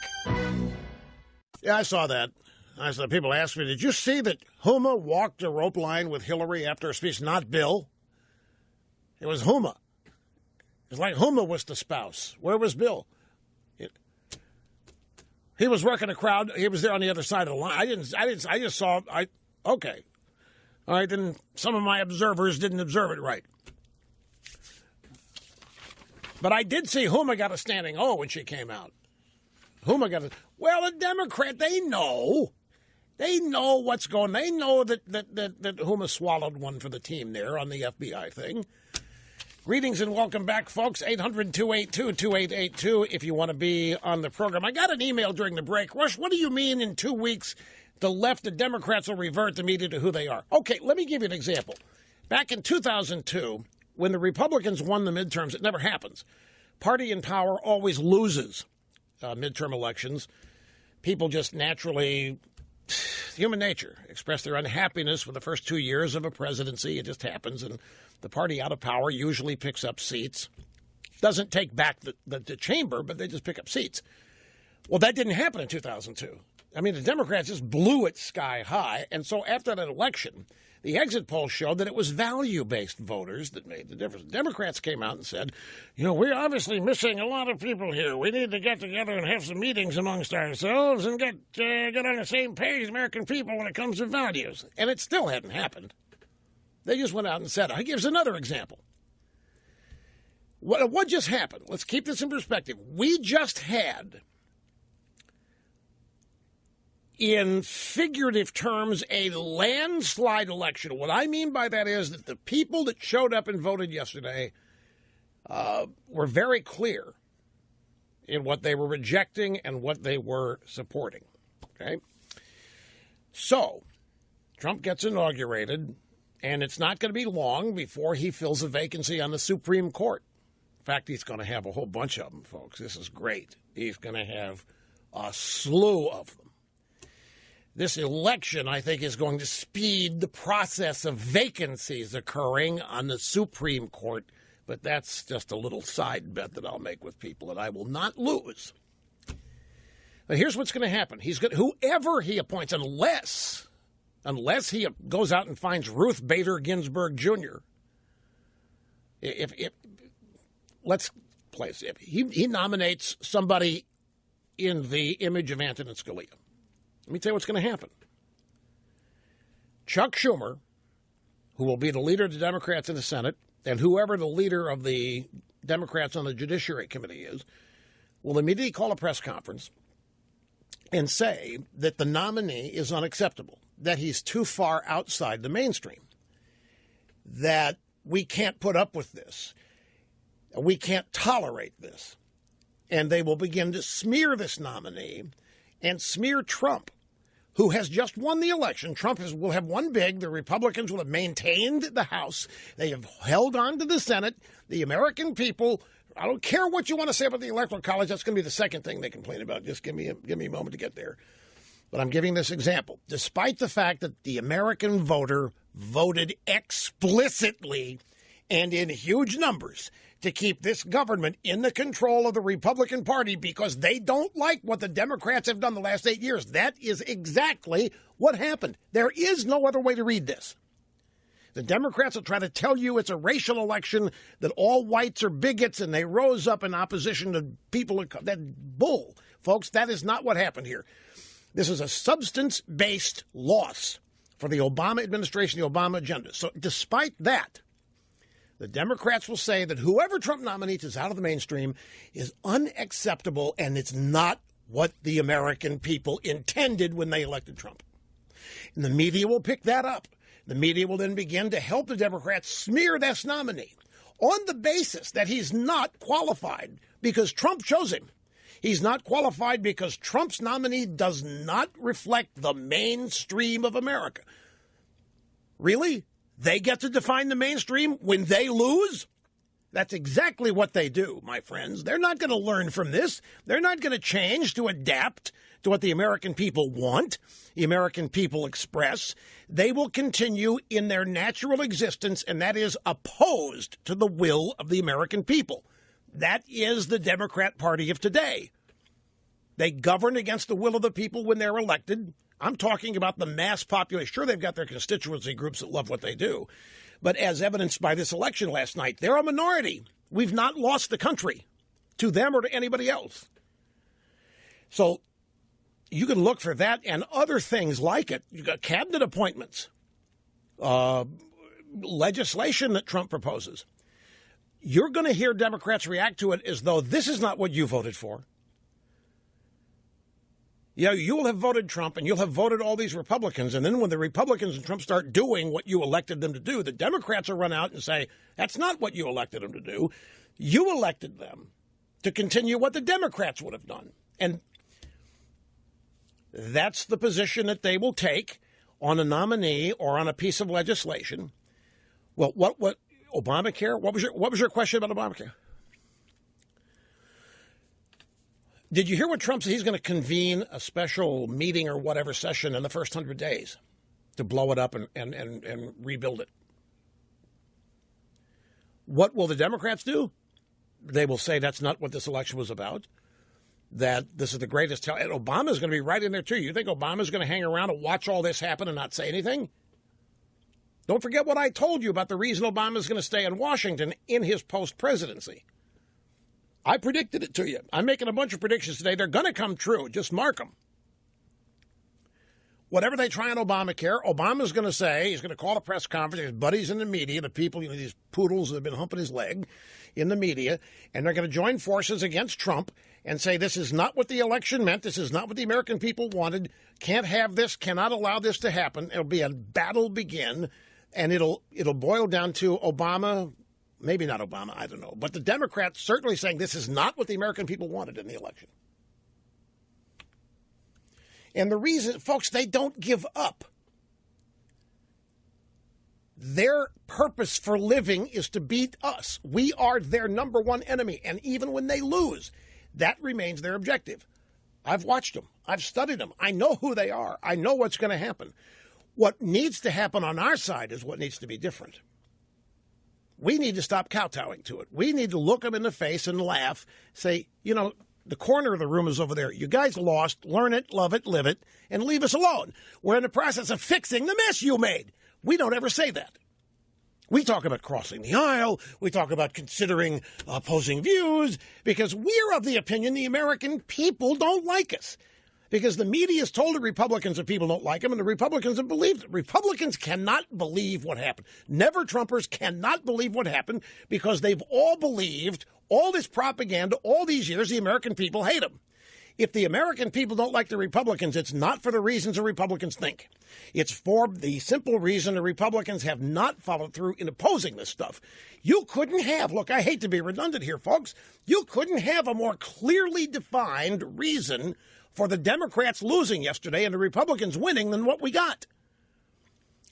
Yeah, I saw that. People asked me, did you see that Huma walked a rope line with Hillary after her speech? Not Bill. It was Huma. It's like Huma was the spouse. Where was Bill? He was working a crowd. He was there on the other side of the line. I just saw, okay. All right, then some of my observers didn't observe it right. But I did see Huma got a standing O when she came out. Well, the Democrat, they know. They know what's going on. They know that Huma swallowed one for the team there on the FBI thing. Greetings and welcome back, folks. 800-282-2882 if you want to be on the program. I got an email during the break. Rush, what do you mean in 2 weeks the left, the Democrats will revert the media to who they are? Okay, let me give you an example. Back in 2002, when the Republicans won the midterms, it never happens. Party in power always loses midterm elections. People just naturally, human nature, express their unhappiness with the first 2 years of a presidency. It just happens, and the party out of power usually picks up seats. Doesn't take back the chamber, but they just pick up seats. Well, that didn't happen in 2002. I mean, the Democrats just blew it sky high, and so after that election, the exit polls showed that it was value-based voters that made the difference. Democrats came out and said, we're obviously missing a lot of people here. We need to get together and have some meetings amongst ourselves and get on the same page as American people when it comes to values. And it still hadn't happened. They just went out and said it. I'll give you another example. What just happened? Let's keep this in perspective. We just had, in figurative terms, a landslide election. What I mean by that is that the people that showed up and voted yesterday were very clear in what they were rejecting and what they were supporting. Okay? So, Trump gets inaugurated, and it's not going to be long before he fills a vacancy on the Supreme Court. In fact, he's going to have a whole bunch of them, folks. This is great. He's going to have a slew of them. This election, I think, is going to speed the process of vacancies occurring on the Supreme Court, but that's just a little side bet that I'll make with people that I will not lose. But here's what's going to happen. Whoever he appoints, unless he goes out and finds Ruth Bader Ginsburg Jr., let's play this. If he nominates somebody in the image of Antonin Scalia, let me tell you what's going to happen. Chuck Schumer, who will be the leader of the Democrats in the Senate, and whoever the leader of the Democrats on the Judiciary Committee is, will immediately call a press conference and say that the nominee is unacceptable, that he's too far outside the mainstream, that we can't put up with this, we can't tolerate this. And they will begin to smear this nominee and smear Trump, who has just won the election. Trump will have won big. The Republicans will have maintained the House. They have held on to the Senate. The American people, I don't care what you want to say about the Electoral College. That's going to be the second thing they complain about. Just give me a moment to get there. But I'm giving this example. Despite the fact that the American voter voted explicitly and in huge numbers to keep this government in the control of the Republican Party because they don't like what the Democrats have done the last 8 years. That is exactly what happened. There is no other way to read this. The Democrats will try to tell you it's a racial election, that all whites are bigots, and they rose up in opposition to people. That bull. Folks, that is not what happened here. This is a substance-based loss for the Obama administration, the Obama agenda. So despite that, the Democrats will say that whoever Trump nominates is out of the mainstream, is unacceptable, and it's not what the American people intended when they elected Trump. And the media will pick that up. The media will then begin to help the Democrats smear this nominee on the basis that he's not qualified because Trump chose him. He's not qualified because Trump's nominee does not reflect the mainstream of America. Really? They get to define the mainstream when they lose? That's exactly what they do, my friends. They're not going to learn from this. They're not going to change to adapt to what the American people want, the American people express. They will continue in their natural existence, and that is opposed to the will of the American people. That is the Democrat Party of today. They govern against the will of the people when they're elected. I'm talking about the mass population. Sure, they've got their constituency groups that love what they do. But as evidenced by this election last night, they're a minority. We've not lost the country to them or to anybody else. So you can look for that and other things like it. You've got cabinet appointments, legislation that Trump proposes. You're going to hear Democrats react to it as though this is not what you voted for. Yeah, you'll have voted Trump and you'll have voted all these Republicans. And then when the Republicans and Trump start doing what you elected them to do, the Democrats will run out and say, that's not what you elected them to do. You elected them to continue what the Democrats would have done. And that's the position that they will take on a nominee or on a piece of legislation. Well, what Obamacare? What was your question about Obamacare? Did you hear what Trump said? He's going to convene a special meeting or whatever session in the first 100 days to blow it up and rebuild it. What will the Democrats do? They will say that's not what this election was about, that this is the greatest. And Obama's going to be right in there, too. You think Obama's going to hang around and watch all this happen and not say anything? Don't forget what I told you about the reason Obama's going to stay in Washington in his post-presidency. I predicted it to you. I'm making a bunch of predictions today. They're going to come true. Just mark them. Whatever they try on Obamacare, Obama's going to say, he's going to call a press conference, his buddies in the media, the people, these poodles that have been humping his leg in the media, and they're going to join forces against Trump and say this is not what the election meant. This is not what the American people wanted. Can't have this, cannot allow this to happen. It'll be a battle begin, and it'll boil down to Obama. Maybe not Obama, I don't know. But the Democrats certainly saying this is not what the American people wanted in the election. And the reason, folks, they don't give up. Their purpose for living is to beat us. We are their number one enemy. And even when they lose, that remains their objective. I've watched them. I've studied them. I know who they are. I know what's going to happen. What needs to happen on our side is what needs to be different. We need to stop kowtowing to it. We need to look them in the face and laugh, say, the corner of the room is over there. You guys lost. Learn it, love it, live it, and leave us alone. We're in the process of fixing the mess you made. We don't ever say that. We talk about crossing the aisle. We talk about considering opposing views because we're of the opinion the American people don't like us. Because the media has told the Republicans that people don't like them, and the Republicans have believed it. Republicans cannot believe what happened. Never-Trumpers cannot believe what happened because they've all believed all this propaganda all these years. The American people hate them. If the American people don't like the Republicans, it's not for the reasons the Republicans think. It's for the simple reason the Republicans have not followed through in opposing this stuff. You couldn't have, look, I hate to be redundant here, folks, you couldn't have a more clearly defined reason for the Democrats losing yesterday and the Republicans winning than what we got.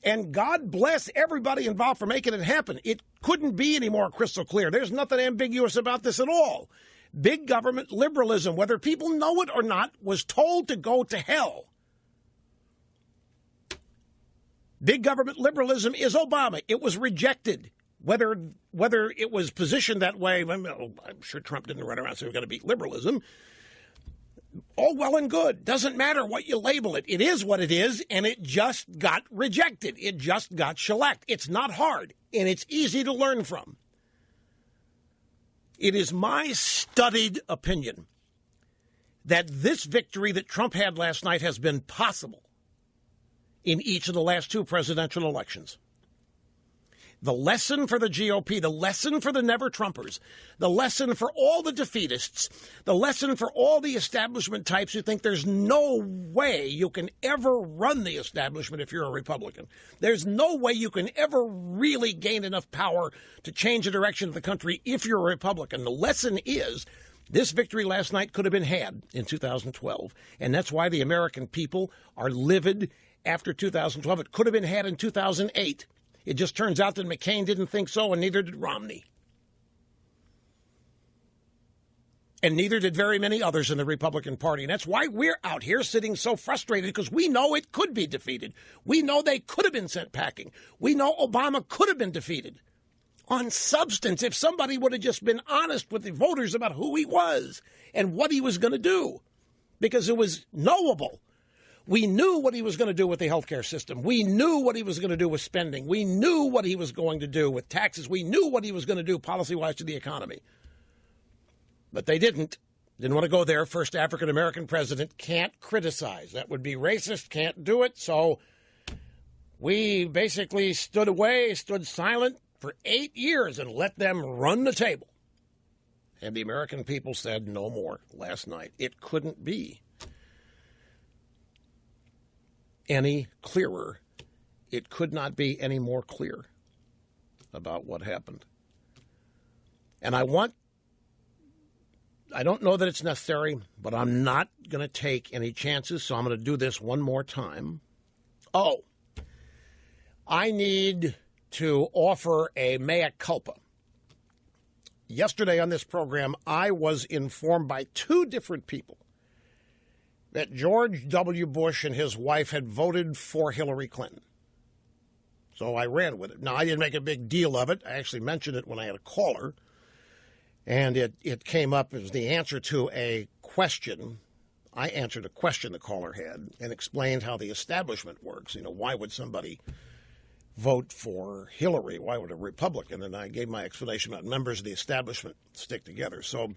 And God bless everybody involved for making it happen. It couldn't be any more crystal clear. There's nothing ambiguous about this at all. Big government liberalism, whether people know it or not, was told to go to hell. Big government liberalism is Obama. It was rejected. Whether it was positioned that way, I'm sure Trump didn't run around saying we're going to beat liberalism. All well and good. Doesn't matter what you label it. It is what it is, and it just got rejected. It just got shellacked. It's not hard, and it's easy to learn from. It is my studied opinion that this victory that Trump had last night has been possible in each of the last two presidential elections. The lesson for the GOP, the lesson for the never-Trumpers, the lesson for all the defeatists, the lesson for all the establishment types who think there's no way you can ever run the establishment if you're a Republican. There's no way you can ever really gain enough power to change the direction of the country if you're a Republican. The lesson is this victory last night could have been had in 2012, and that's why the American people are livid after 2012. It could have been had in 2008. It just turns out that McCain didn't think so, and neither did Romney. And neither did very many others in the Republican Party. And that's why we're out here sitting so frustrated, because we know it could be defeated. We know they could have been sent packing. We know Obama could have been defeated. On substance, if somebody would have just been honest with the voters about who he was and what he was going to do, because it was knowable. We knew what he was going to do with the healthcare system. We knew what he was going to do with spending. We knew what he was going to do with taxes. We knew what he was going to do policy-wise to the economy. But they didn't. Didn't want to go there. First African-American president, can't criticize. That would be racist, can't do it. So we basically stood away, stood silent for 8 years and let them run the table. And the American people said no more last night. It couldn't be any clearer. It could not be any more clear about what happened. And I don't know that it's necessary, but I'm not going to take any chances, so I'm going to do this one more time. Oh, I need to offer a mea culpa. Yesterday on this program, I was informed by two different people that George W. Bush and his wife had voted for Hillary Clinton. So I ran with it. Now, I didn't make a big deal of it. I actually mentioned it when I had a caller, and it came up as the answer to a question. I answered a question the caller had and explained how the establishment works. You know, why would somebody vote for Hillary? Why would a Republican? And I gave my explanation about members of the establishment stick together. So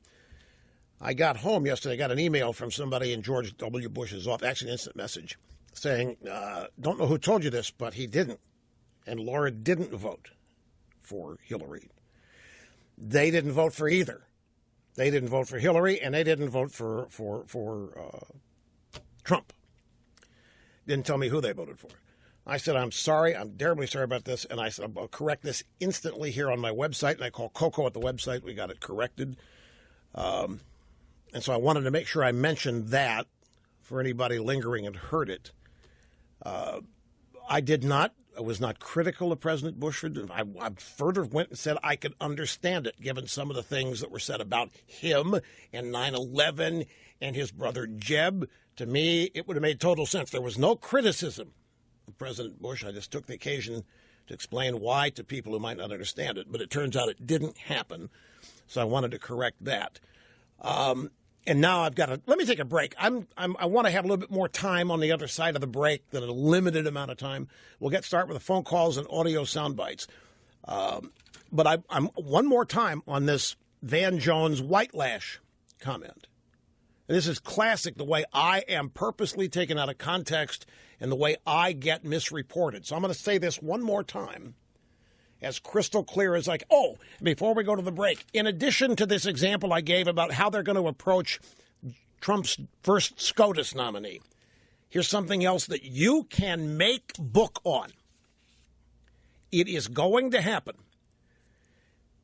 I got home yesterday, I got an email from somebody in George W. Bush's office, actually an instant message, saying, don't know who told you this, but he didn't. And Laura didn't vote for Hillary. They didn't vote for either. They didn't vote for Hillary, and they didn't vote for Trump. Didn't tell me who they voted for. I said, I'm sorry. I'm terribly sorry about this. And I said, I'll correct this instantly here on my website. And I called Coco at the website. We got it corrected. And so I wanted to make sure I mentioned that for anybody lingering and heard it. I was not critical of President Bush. I further went and said I could understand it, given some of the things that were said about him and 9/11 and his brother Jeb. To me, it would have made total sense. There was no criticism of President Bush. I just took the occasion to explain why to people who might not understand it. But it turns out it didn't happen. So I wanted to correct that. And now I've got to let me take a break. I want to have a little bit more time on the other side of the break than a limited amount of time. We'll start with the phone calls and audio sound bites. But I'm one more time on this Van Jones white lash comment. This is classic, the way I am purposely taken out of context and the way I get misreported. So I'm going to say this one more time, as crystal clear as before we go to the break, in addition to this example I gave about how they're going to approach Trump's first SCOTUS nominee, here's something else that you can make book on. It is going to happen.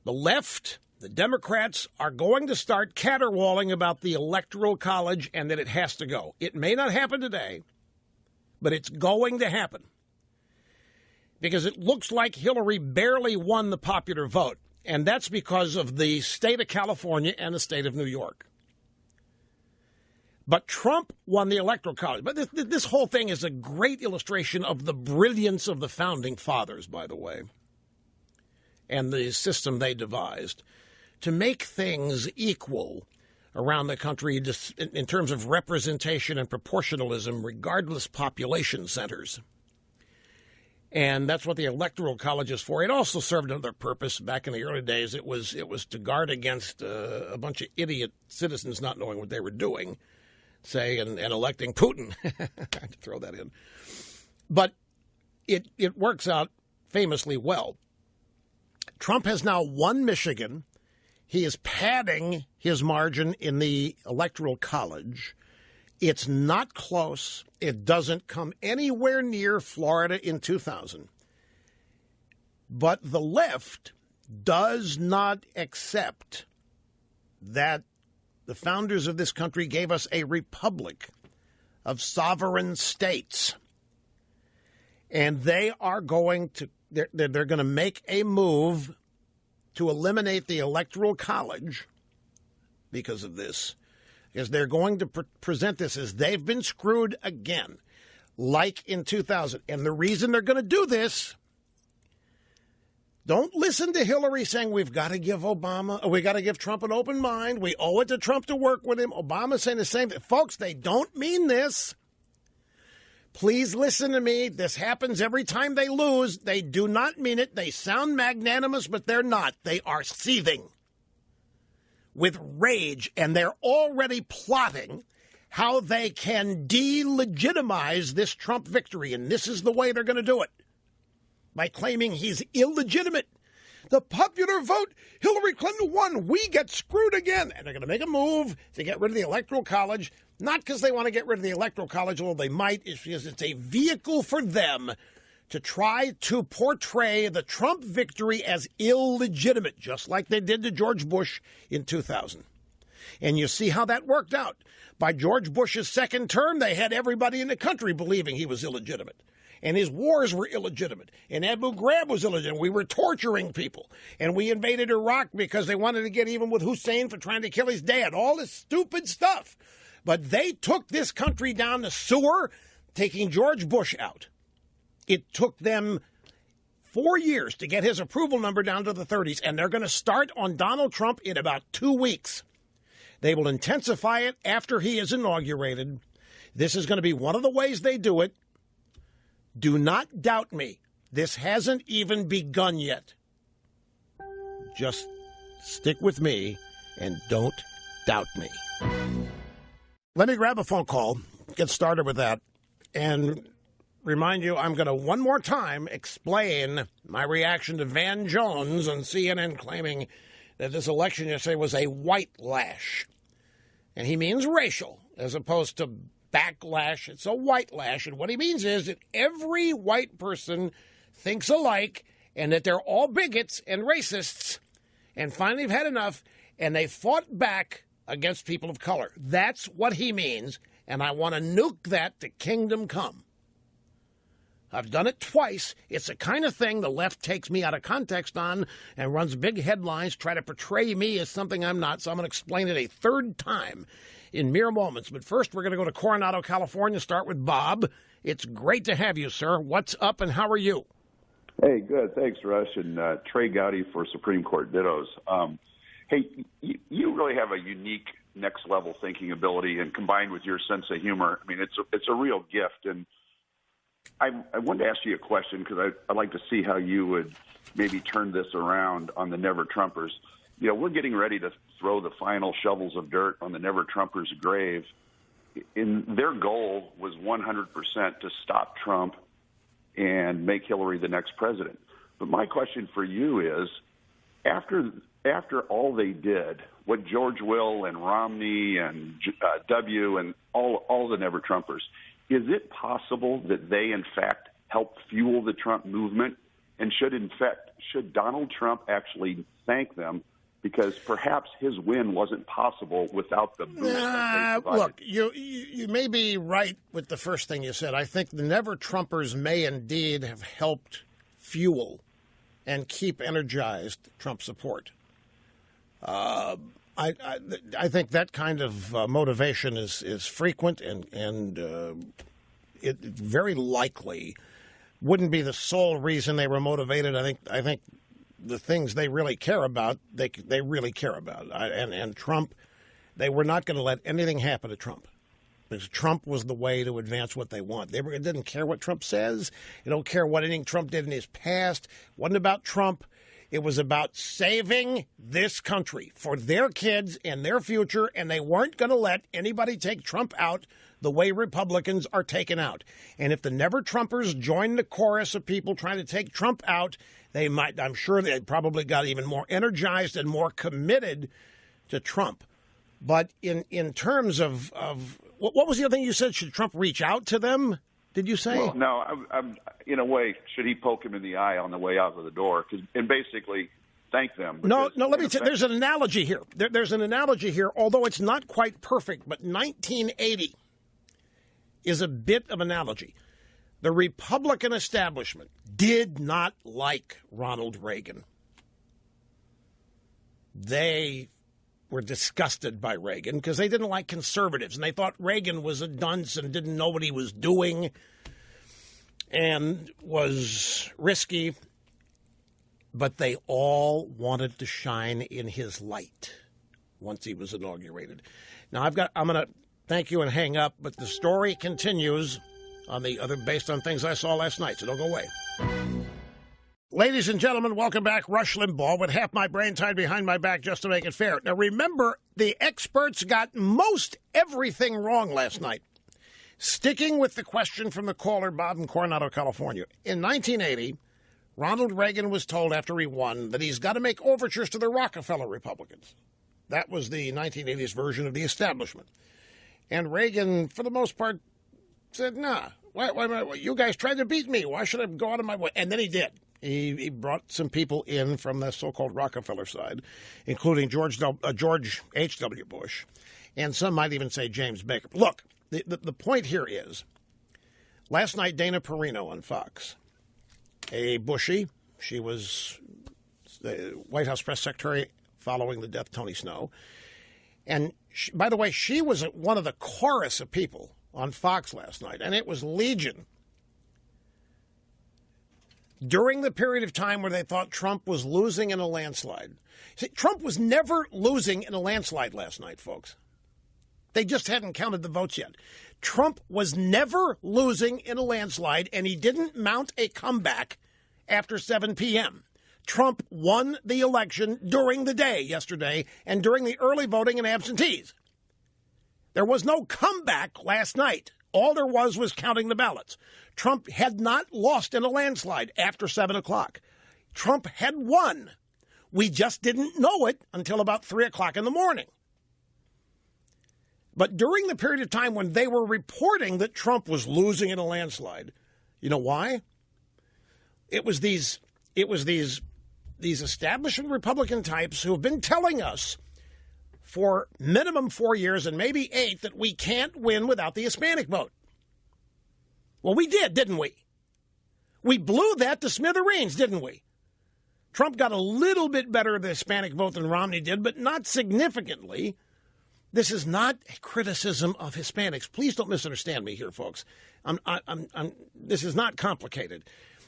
The left, the Democrats, are going to start caterwauling about the Electoral College and that it has to go. It may not happen today, but it's going to happen. Because it looks like Hillary barely won the popular vote, and that's because of the state of California and the state of New York. But Trump won the Electoral College. But this whole thing is a great illustration of the brilliance of the Founding Fathers, by the way, and the system they devised to make things equal around the country in terms of representation and proportionalism, regardless population centers. And that's what the Electoral College is for. It also served another purpose back in the early days. It was to guard against a bunch of idiot citizens not knowing what they were doing, say, and electing Putin. I had to throw that in. But it works out famously well. Trump has now won Michigan. He is padding his margin in the Electoral College. It's not close. It doesn't come anywhere near Florida in 2000. But the left does not accept that the founders of this country gave us a republic of sovereign states. And they are going to they're going to make a move to eliminate the Electoral College because of this. Because they're going to present this as they've been screwed again, like in 2000. And the reason they're going to do this, don't listen to Hillary saying we've got to give Trump an open mind. We owe it to Trump to work with him. Obama's saying the same thing. Folks, they don't mean this. Please listen to me. This happens every time they lose. They do not mean it. They sound magnanimous, but they're not. They are seething with rage, and they're already plotting how they can delegitimize this Trump victory. And this is the way they're going to do it, by claiming he's illegitimate. The popular vote, Hillary Clinton won. We get screwed again. And they're going to make a move to get rid of the Electoral College, not because they want to get rid of the Electoral College, although they might, it's because it's a vehicle for them to try to portray the Trump victory as illegitimate, just like they did to George Bush in 2000. And you see how that worked out. By George Bush's second term, they had everybody in the country believing he was illegitimate. And his wars were illegitimate. And Abu Ghraib was illegitimate. We were torturing people. And we invaded Iraq because they wanted to get even with Hussein for trying to kill his dad. All this stupid stuff. But they took this country down the sewer, taking George Bush out. It took them 4 years to get his approval number down to the 30s, and they're going to start on Donald Trump in about 2 weeks. They will intensify it after he is inaugurated. This is going to be one of the ways they do it. Do not doubt me. This hasn't even begun yet. Just stick with me and don't doubt me. Let me grab a phone call, get started with that, and remind you I'm going to one more time explain my reaction to Van Jones on CNN claiming that this election yesterday was a white lash. And he means racial as opposed to backlash. It's a white lash. And what he means is that every white person thinks alike and that they're all bigots and racists and finally have had enough and they fought back against people of color. That's what he means. And I want to nuke that to kingdom come. I've done it twice. It's the kind of thing the left takes me out of context on and runs big headlines, try to portray me as something I'm not. So I'm going to explain it a third time in mere moments. But first, we're going to go to Coronado, California, start with Bob. It's great to have you, sir. What's up and how are you? Hey, good. Thanks, Rush. And Trey Gowdy for Supreme Court dittos. Hey, you really have a unique next-level thinking ability, and combined with your sense of humor, I mean, it's a real gift. And I wanted to ask you a question because I'd like to see how you would maybe turn this around on the Never Trumpers. You know, we're getting ready to throw the final shovels of dirt on the Never-Trumpers' grave. Their goal was 100% to stop Trump and make Hillary the next president. But my question for you is, after all they did, what George Will and Romney and W and all the Never-Trumpers, is it possible that they, in fact, helped fuel the Trump movement? And should Donald Trump actually thank them, because perhaps his win wasn't possible without the boost that they look, you may be right with the first thing you said. I think the Never-Trumpers may indeed have helped fuel and keep energized Trump support. I think that kind of motivation is frequent and it very likely wouldn't be the sole reason they were motivated. I think the things they really care about, they really care about. And Trump, they were not going to let anything happen to Trump, because Trump was the way to advance what they want. They didn't care what Trump says. They don't care what anything Trump did in his past. It wasn't about Trump. It was about saving this country for their kids and their future, and they weren't going to let anybody take Trump out the way Republicans are taken out. And if the Never-Trumpers joined the chorus of people trying to take Trump out, I'm sure they probably got even more energized and more committed to Trump. But in terms of what was the other thing you said? Should Trump reach out to them? Did you say? Well, no, I'm in a way, should he poke him in the eye on the way out of the door and basically thank them? No, let me tell you, there's an analogy here. There's an analogy here, although it's not quite perfect, but 1980 is a bit of analogy. The Republican establishment did not like Ronald Reagan. They were disgusted by Reagan because they didn't like conservatives, and they thought Reagan was a dunce and didn't know what he was doing and was risky. But they all wanted to shine in his light once he was inaugurated. Now I'm going to thank you and hang up, but the story continues on the other based on things I saw last night, so don't go away. Ladies and gentlemen, welcome back. Rush Limbaugh with half my brain tied behind my back just to make it fair. Now, remember, the experts got most everything wrong last night. Sticking with the question from the caller, Bob in Coronado, California. In 1980, Ronald Reagan was told after he won that he's got to make overtures to the Rockefeller Republicans. That was the 1980s version of the establishment. And Reagan, for the most part, said, nah, why you guys tried to beat me. Why should I go out of my way? And then he did. He brought some people in from the so-called Rockefeller side, including George H.W. Bush, and some might even say James Baker. Look, the point here is, last night Dana Perino on Fox, a Bushie, she was the White House press secretary following the death of Tony Snow, and she, by the way, she was one of the chorus of people on Fox last night, and it was legion. During the period of time where they thought Trump was losing in a landslide. See, Trump was never losing in a landslide last night, folks. They just hadn't counted the votes yet. Trump was never losing in a landslide, and he didn't mount a comeback after 7 p.m. Trump won the election during the day yesterday and during the early voting and absentees. There was no comeback last night. All there was counting the ballots. Trump had not lost in a landslide after 7 o'clock. Trump had won. We just didn't know it until about 3 o'clock in the morning. But during the period of time when they were reporting that Trump was losing in a landslide, you know why? It was these establishment Republican types who have been telling us for minimum 4 years and maybe 8 that we can't win without the Hispanic vote. Well, we did, didn't we? We blew that to smithereens, didn't we? Trump got a little bit better of the Hispanic vote than Romney did, but not significantly. This is not a criticism of Hispanics. Please don't misunderstand me here, folks. This is not complicated.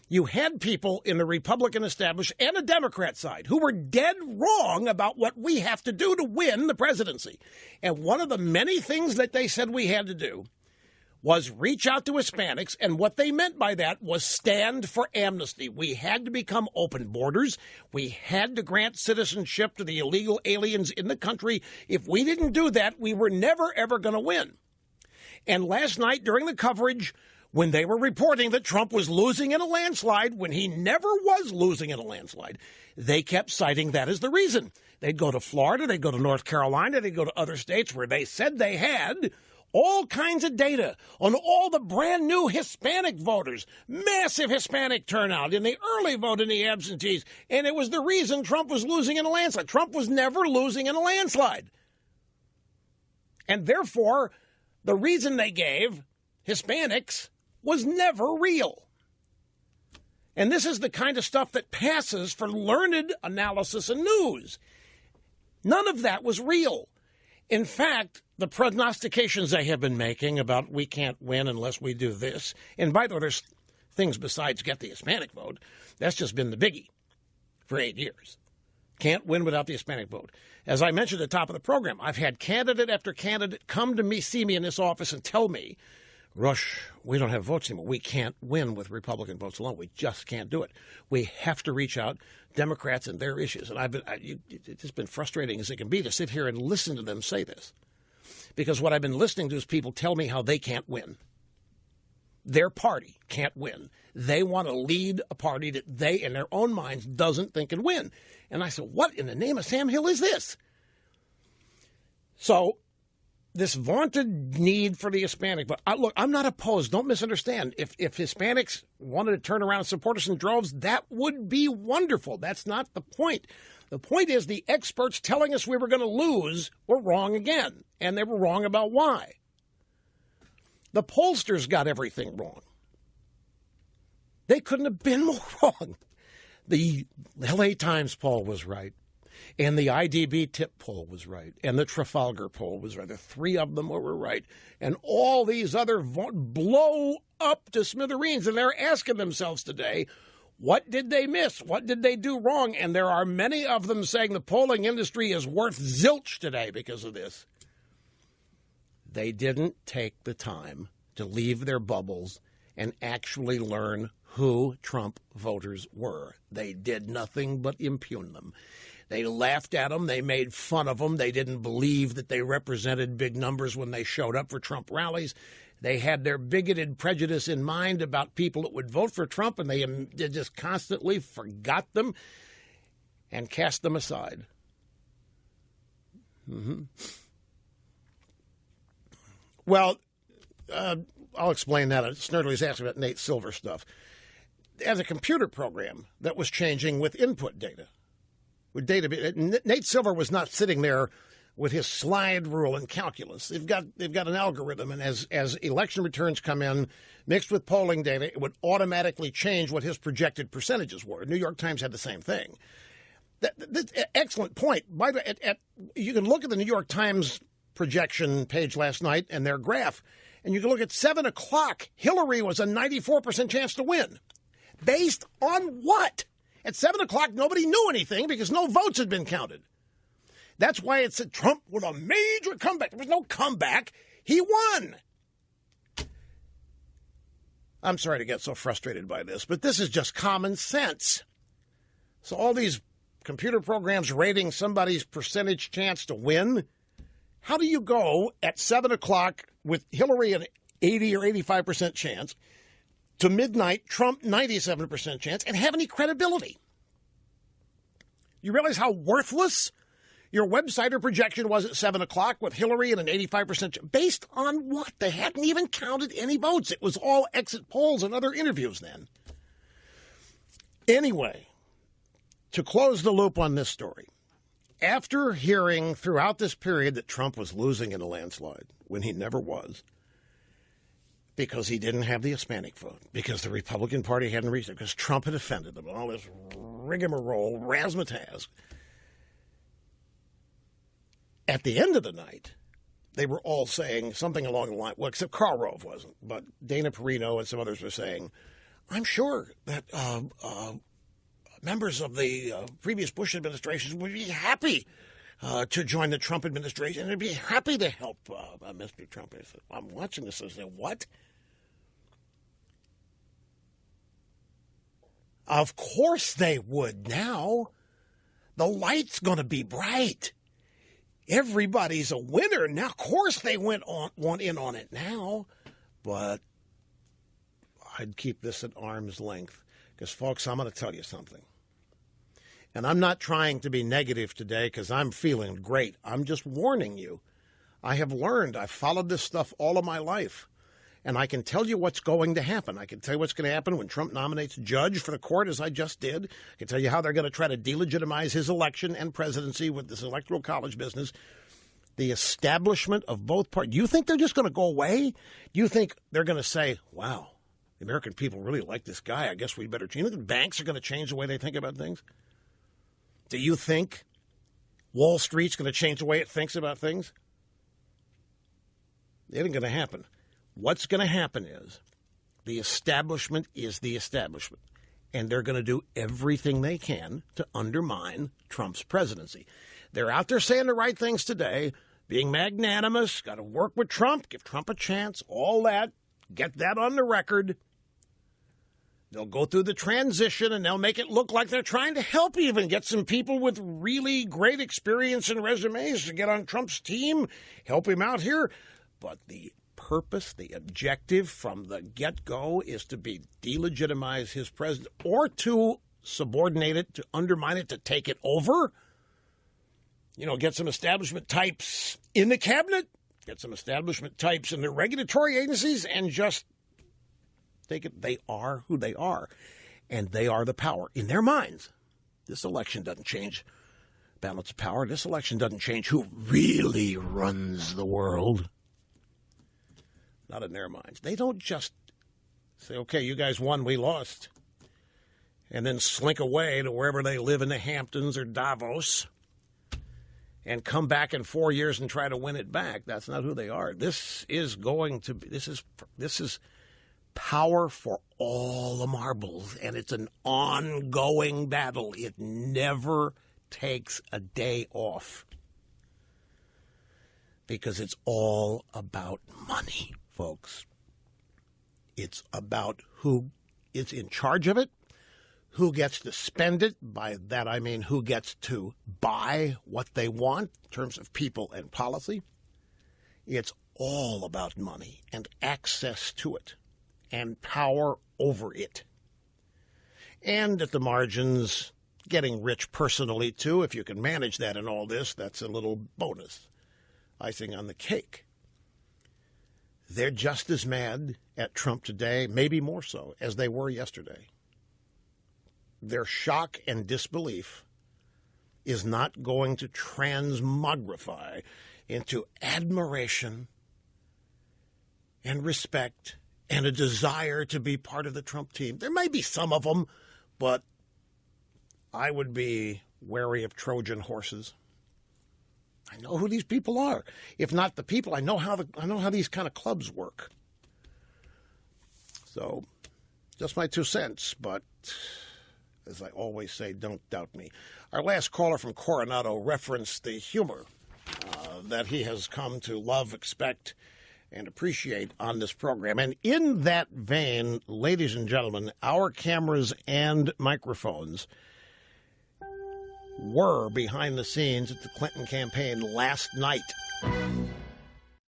You had people in the Republican establishment and the Democrat side who were dead wrong about what we have to do to win the presidency. And one of the many things that they said we had to do was reach out to Hispanics, and what they meant by that was stand for amnesty. We had to become open borders. We had to grant citizenship to the illegal aliens in the country. If we didn't do that, we were never, ever going to win. And last night during the coverage, when they were reporting that Trump was losing in a landslide, when he never was losing in a landslide, they kept citing that as the reason. They'd go to Florida, they'd go to North Carolina, they'd go to other states where they said they had all kinds of data on all the brand new Hispanic voters, massive Hispanic turnout in the early vote and the absentees, and it was the reason Trump was losing in a landslide. Trump was never losing in a landslide. And therefore, the reason they gave, Hispanics, was never real. And this is the kind of stuff that passes for learned analysis and news. None of that was real. In fact, the prognostications they have been making about we can't win unless we do this, and by the way, there's things besides get the Hispanic vote, that's just been the biggie for 8 years. Can't win without the Hispanic vote. As I mentioned at the top of the program, I've had candidate after candidate come to me, see me in this office and tell me, Rush, we don't have votes anymore. We can't win with Republican votes alone. We just can't do it. We have to reach out, Democrats and their issues. And it's just been frustrating as it can be to sit here and listen to them say this. Because what I've been listening to is people tell me how they can't win. Their party can't win. They want to lead a party that they, in their own minds, doesn't think can win. And I said, what in the name of Sam Hill is this? So this vaunted need for the Hispanic, but look, I'm not opposed. Don't misunderstand. If Hispanics wanted to turn around and support us in droves, that would be wonderful. That's not the point. The point is the experts telling us we were going to lose were wrong again, and they were wrong about why. The pollsters got everything wrong. They couldn't have been more wrong. The L.A. Times poll was right. And the IDB tip poll was right. And the Trafalgar poll was right. The three of them were right. And all these other blow up to smithereens. And they're asking themselves today, what did they miss? What did they do wrong? And there are many of them saying the polling industry is worth zilch today because of this. They didn't take the time to leave their bubbles and actually learn who Trump voters were. They did nothing but impugn them. They laughed at them. They made fun of them. They didn't believe that they represented big numbers when they showed up for Trump rallies. They had their bigoted prejudice in mind about people that would vote for Trump, and they just constantly forgot them and cast them aside. Mm-hmm. Well, I'll explain that. Snerdley's asking about Nate Silver stuff. As a computer program that was changing with input data. With data, Nate Silver was not sitting there with his slide rule and calculus. They've got an algorithm, and as election returns come in, mixed with polling data, it would automatically change what his projected percentages were. New York Times had the same thing. That's excellent point. By the way, you can look at the New York Times projection page last night and their graph, and you can look at 7 o'clock. Hillary was a 94% chance to win. Based on what? At 7 o'clock, nobody knew anything because no votes had been counted. That's why it said Trump with a major comeback. There was no comeback. He won. I'm sorry to get so frustrated by this, but this is just common sense. So all these computer programs rating somebody's percentage chance to win, how do you go at 7 o'clock with Hillary an 80 or 85% chance, to midnight, Trump 97% chance, and have any credibility? You realize how worthless your website or projection was at 7 o'clock with Hillary and an 85% chance? Based on what? They hadn't even counted any votes. It was all exit polls and other interviews then. Anyway, to close the loop on this story, after hearing throughout this period that Trump was losing in a landslide, when he never was, because he didn't have the Hispanic vote, because the Republican Party hadn't reached it, because Trump had offended them, and all this rigmarole, razzmatazz. At the end of the night, they were all saying something along the line, well, except Karl Rove wasn't, but Dana Perino and some others were saying, I'm sure that members of the previous Bush administration would be happy to join the Trump administration, and I'd be happy to help Mr. Trump. I said, I'm watching this. I said, what? Of course they would now. The light's going to be bright. Everybody's a winner. Now, of course they want in on it now. But I'd keep this at arm's length. Because, folks, I'm going to tell you something. And I'm not trying to be negative today because I'm feeling great. I'm just warning you. I have learned. I've followed this stuff all of my life. And I can tell you what's going to happen. I can tell you what's going to happen when Trump nominates a judge for the court, as I just did. I can tell you how they're going to try to delegitimize his election and presidency with this electoral college business. The establishment of both parties. Do you think they're just going to go away? Do you think they're going to say, wow, the American people really like this guy. I guess we better change. You think the banks are going to change the way they think about things? Do you think Wall Street's going to change the way it thinks about things? It ain't going to happen. What's going to happen is the establishment is the establishment, and they're going to do everything they can to undermine Trump's presidency. They're out there saying the right things today, being magnanimous, got to work with Trump, give Trump a chance, all that, get that on the record. They'll go through the transition, and they'll make it look like they're trying to help even get some people with really great experience and resumes to get on Trump's team, help him out here. But the purpose, the objective from the get-go is to delegitimize his president or to subordinate it, to undermine it, to take it over. You know, get some establishment types in the cabinet, get some establishment types in the regulatory agencies, and just take it. They are who they are, and they are the power in their minds. This election doesn't change balance of power. This election doesn't change who really runs the world. Not in their minds. They don't just say, okay, you guys won, we lost, and then slink away to wherever they live in the Hamptons or Davos and come back in 4 years and try to win it back. That's not who they are. This is going to be, this is power for all the marbles, and it's an ongoing battle. It never takes a day off because it's all about money, folks. It's about who is in charge of it, who gets to spend it. By that I mean who gets to buy what they want in terms of people and policy. It's all about money and access to it and power over it. And at the margins, getting rich personally, too. If you can manage that in all this, that's a little bonus, icing on the cake. They're just as mad at Trump today, maybe more so, as they were yesterday. Their shock and disbelief is not going to transmogrify into admiration and respect and a desire to be part of the Trump team. There may be some of them, but I would be wary of Trojan horses. I know who these people are. If not the people, I know how these kind of clubs work. So, just my 2 cents, but as I always say, don't doubt me. Our last caller from Coronado referenced the humor that he has come to love, expect, and appreciate on this program. And in that vein, ladies and gentlemen, our cameras and microphones were behind the scenes at the Clinton campaign last night. I'm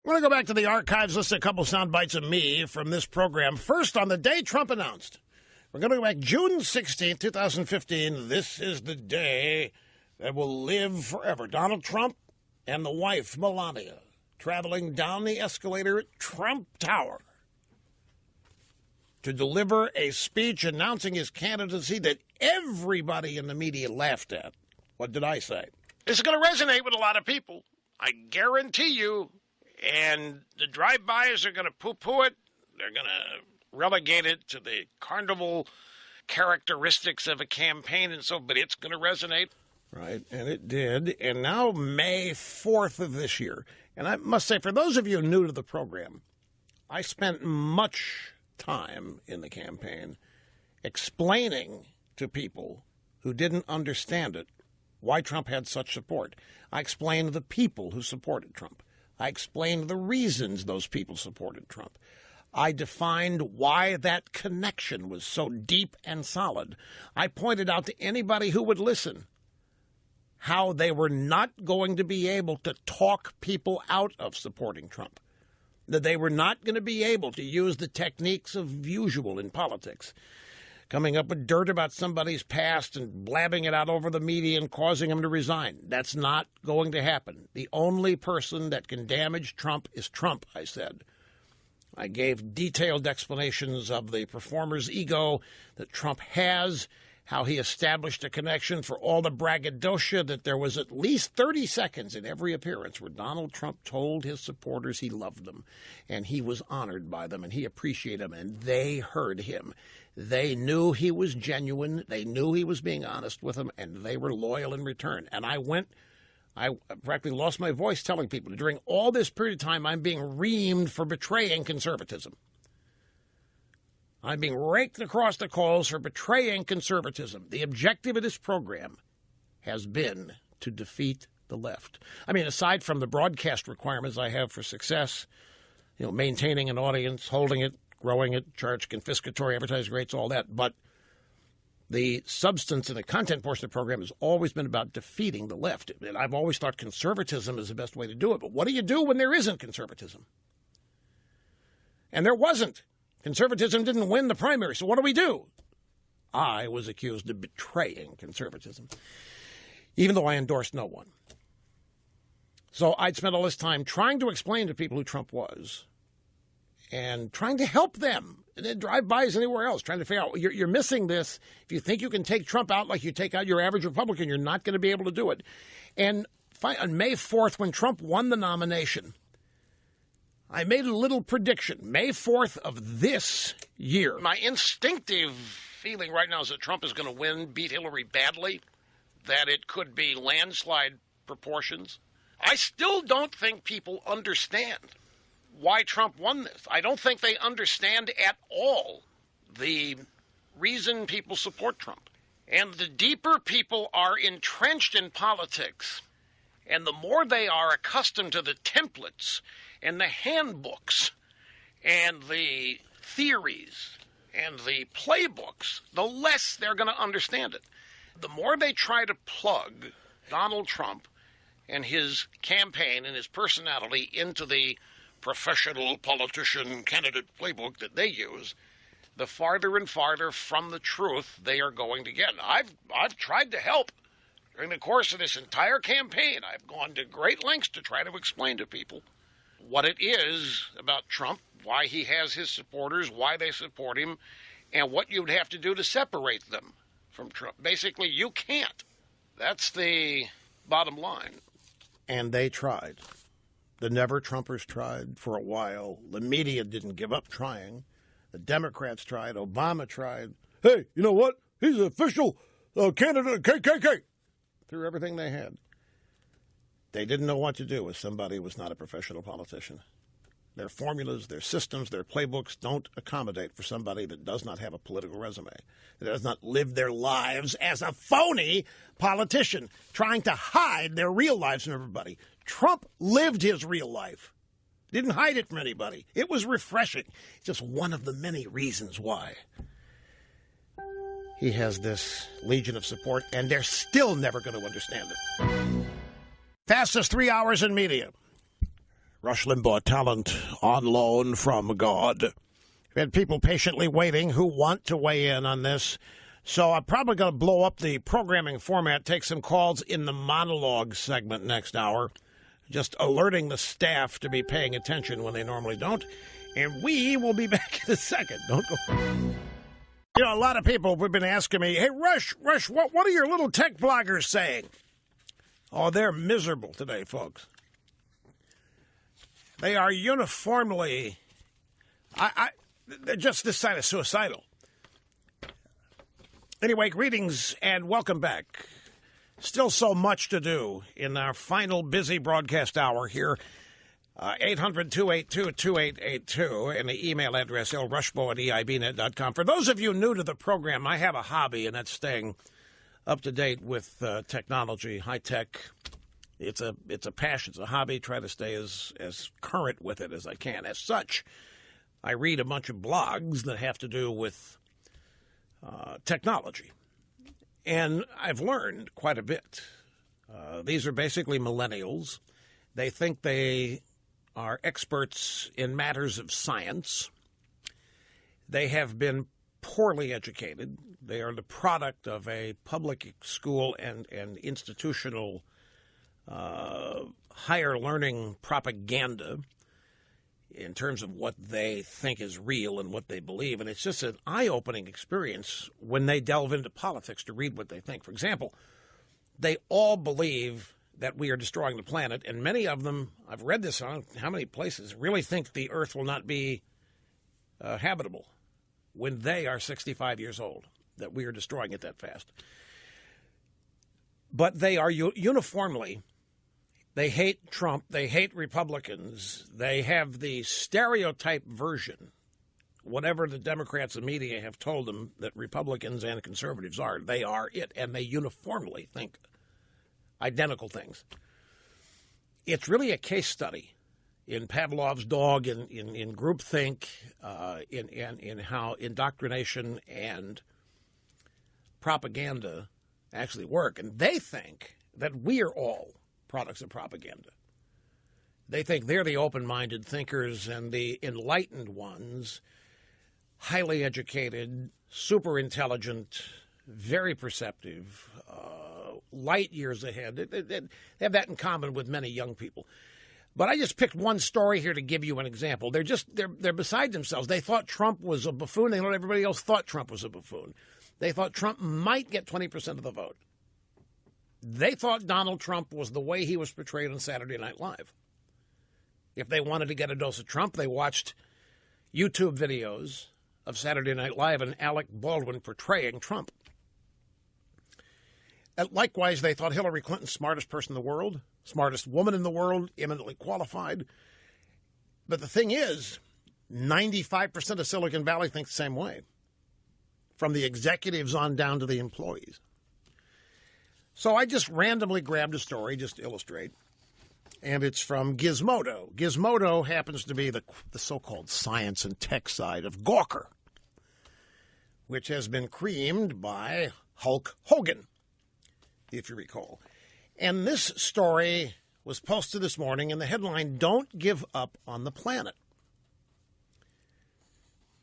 going to go back to the archives, listen to a couple sound bites of me from this program. First, on the day Trump announced, we're going to go back June 16th, 2015. This is the day that will live forever. Donald Trump and the wife, Melania, traveling down the escalator at Trump Tower to deliver a speech announcing his candidacy that everybody in the media laughed at. What did I say? This is going to resonate with a lot of people. I guarantee you. And the drive-bys are going to poo-poo it. They're going to relegate it to the carnival characteristics of a campaign and so, but it's going to resonate. Right, and it did. And now May 4th of this year. And I must say, for those of you new to the program, I spent much time in the campaign explaining to people who didn't understand it why Trump had such support. I explained the people who supported Trump. I explained the reasons those people supported Trump. I defined why that connection was so deep and solid. I pointed out to anybody who would listen how they were not going to be able to talk people out of supporting Trump, that they were not going to be able to use the techniques of usual in politics, coming up with dirt about somebody's past and blabbing it out over the media and causing him to resign. That's not going to happen. The only person that can damage Trump is Trump, I said. I gave detailed explanations of the performer's ego that Trump has, how he established a connection for all the braggadocio, that there was at least 30 seconds in every appearance where Donald Trump told his supporters he loved them, and he was honored by them, and he appreciated them, and they heard him. They knew he was genuine. They knew he was being honest with them, and they were loyal in return. And I practically lost my voice telling people during all this period of time I'm being reamed for betraying conservatism. I'm being raked across the coals for betraying conservatism. The objective of this program has been to defeat the left. I mean, aside from the broadcast requirements I have for success, maintaining an audience, holding it, growing it, charge confiscatory advertising rates, all that, but the substance and the content portion of the program has always been about defeating the left. And I've always thought conservatism is the best way to do it. But what do you do when there isn't conservatism? And there wasn't. Conservatism didn't win the primary. So what do? I was accused of betraying conservatism, even though I endorsed no one. So I'd spent all this time trying to explain to people who Trump was and trying to help them. And then drive-bys anywhere else, trying to figure out, you're missing this. If you think you can take Trump out like you take out your average Republican, you're not going to be able to do it. And on May 4th, when Trump won the nomination, I made a little prediction. May 4th of this year. My instinctive feeling right now is that Trump is going to win, beat Hillary badly, that it could be landslide proportions. I still don't think people understand why Trump won this. I don't think they understand at all the reason people support Trump. And the deeper people are entrenched in politics, and the more they are accustomed to the templates and the handbooks and the theories and the playbooks, the less they're going to understand it. The more they try to plug Donald Trump and his campaign and his personality into the professional politician candidate playbook that they use, the farther and farther from the truth they are going to get. I've tried to help during the course of this entire campaign. I've gone to great lengths to try to explain to people what it is about Trump, why he has his supporters, why they support him, and what you'd have to do to separate them from Trump. Basically, you can't. That's the bottom line. And they tried. The Never-Trumpers tried for a while. The media didn't give up trying. The Democrats tried. Obama tried. Hey, you know what? He's an official candidate of KKK. Threw everything they had. They didn't know what to do with somebody who was not a professional politician. Their formulas, their systems, their playbooks don't accommodate for somebody that does not have a political resume, that does not live their lives as a phony politician, trying to hide their real lives from everybody. Trump lived his real life. Didn't hide it from anybody. It was refreshing. Just one of the many reasons why he has this legion of support, and they're still never going to understand it. Fastest 3 hours in media. Rush Limbaugh talent on loan from God. We've had people patiently waiting who want to weigh in on this. So I'm probably going to blow up the programming format, take some calls in the monologue segment next hour, just alerting the staff to be paying attention when they normally don't. And we will be back in a second. Don't go. You know, a lot of people have been asking me, hey, Rush, what are your little tech bloggers saying? Oh, they're miserable today, folks. They are uniformly, they're just this side of suicidal. Anyway, greetings and welcome back. Still so much to do in our final busy broadcast hour here. 800-282-2882 and the email address lrushbo@eibnet.com. For those of you new to the program, I have a hobby, and that's staying up to date with technology, high tech. It's a passion, it's a hobby. Try to stay as current with it as I can. As such, I read a bunch of blogs that have to do with technology, and I've learned quite a bit. These are basically millennials. They think they are experts in matters of science. They have been poorly educated. They are the product of a public school and institutional higher learning propaganda in terms of what they think is real and what they believe. And it's just an eye-opening experience when they delve into politics to read what they think. For example, they all believe that we are destroying the planet, and many of them, I've read this on how many places, really think the Earth will not be habitable when they are 65 years old, that we are destroying it that fast. But they are uniformly, they hate Trump, they hate Republicans, they have the stereotype version, whatever the Democrats and media have told them that Republicans and conservatives are, they are it, and they uniformly think identical things. It's really a case study in Pavlov's dog, in groupthink, in how indoctrination and propaganda actually work. And they think that we are all products of propaganda. They think they're the open-minded thinkers and the enlightened ones, highly educated, super intelligent, very perceptive, light years ahead. They have that in common with many young people. But I just picked one story here to give you an example. They're beside themselves. They thought Trump was a buffoon. They thought everybody else thought Trump was a buffoon. They thought Trump might get 20% of the vote. They thought Donald Trump was the way he was portrayed on Saturday Night Live. If they wanted to get a dose of Trump, they watched YouTube videos of Saturday Night Live and Alec Baldwin portraying Trump. Likewise, they thought Hillary Clinton, smartest person in the world, smartest woman in the world, eminently qualified. But the thing is, 95% of Silicon Valley think the same way, from the executives on down to the employees. So I just randomly grabbed a story just to illustrate, and it's from Gizmodo. Gizmodo happens to be the so-called science and tech side of Gawker, which has been creamed by Hulk Hogan, if you recall. And this story was posted this morning, and the headline, "Don't Give Up on the Planet."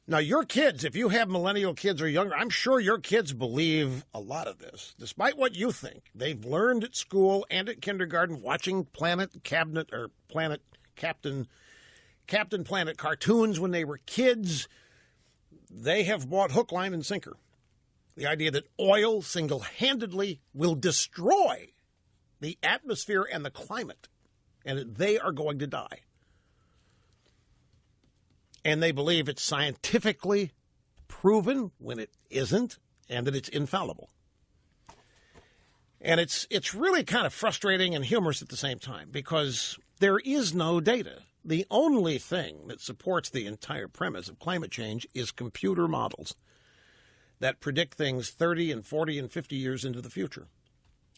Now, your kids, if you have millennial kids or younger, I'm sure your kids believe a lot of this, despite what you think. They've learned at school and at kindergarten watching Captain Planet cartoons when they were kids. They have bought hook, line, and sinker the idea that oil single-handedly will destroy the atmosphere and the climate, and that they are going to die. And they believe it's scientifically proven when it isn't, and that it's infallible. And it's really kind of frustrating and humorous at the same time, because there is no data. The only thing that supports the entire premise of climate change is computer models that predict things 30 and 40 and 50 years into the future.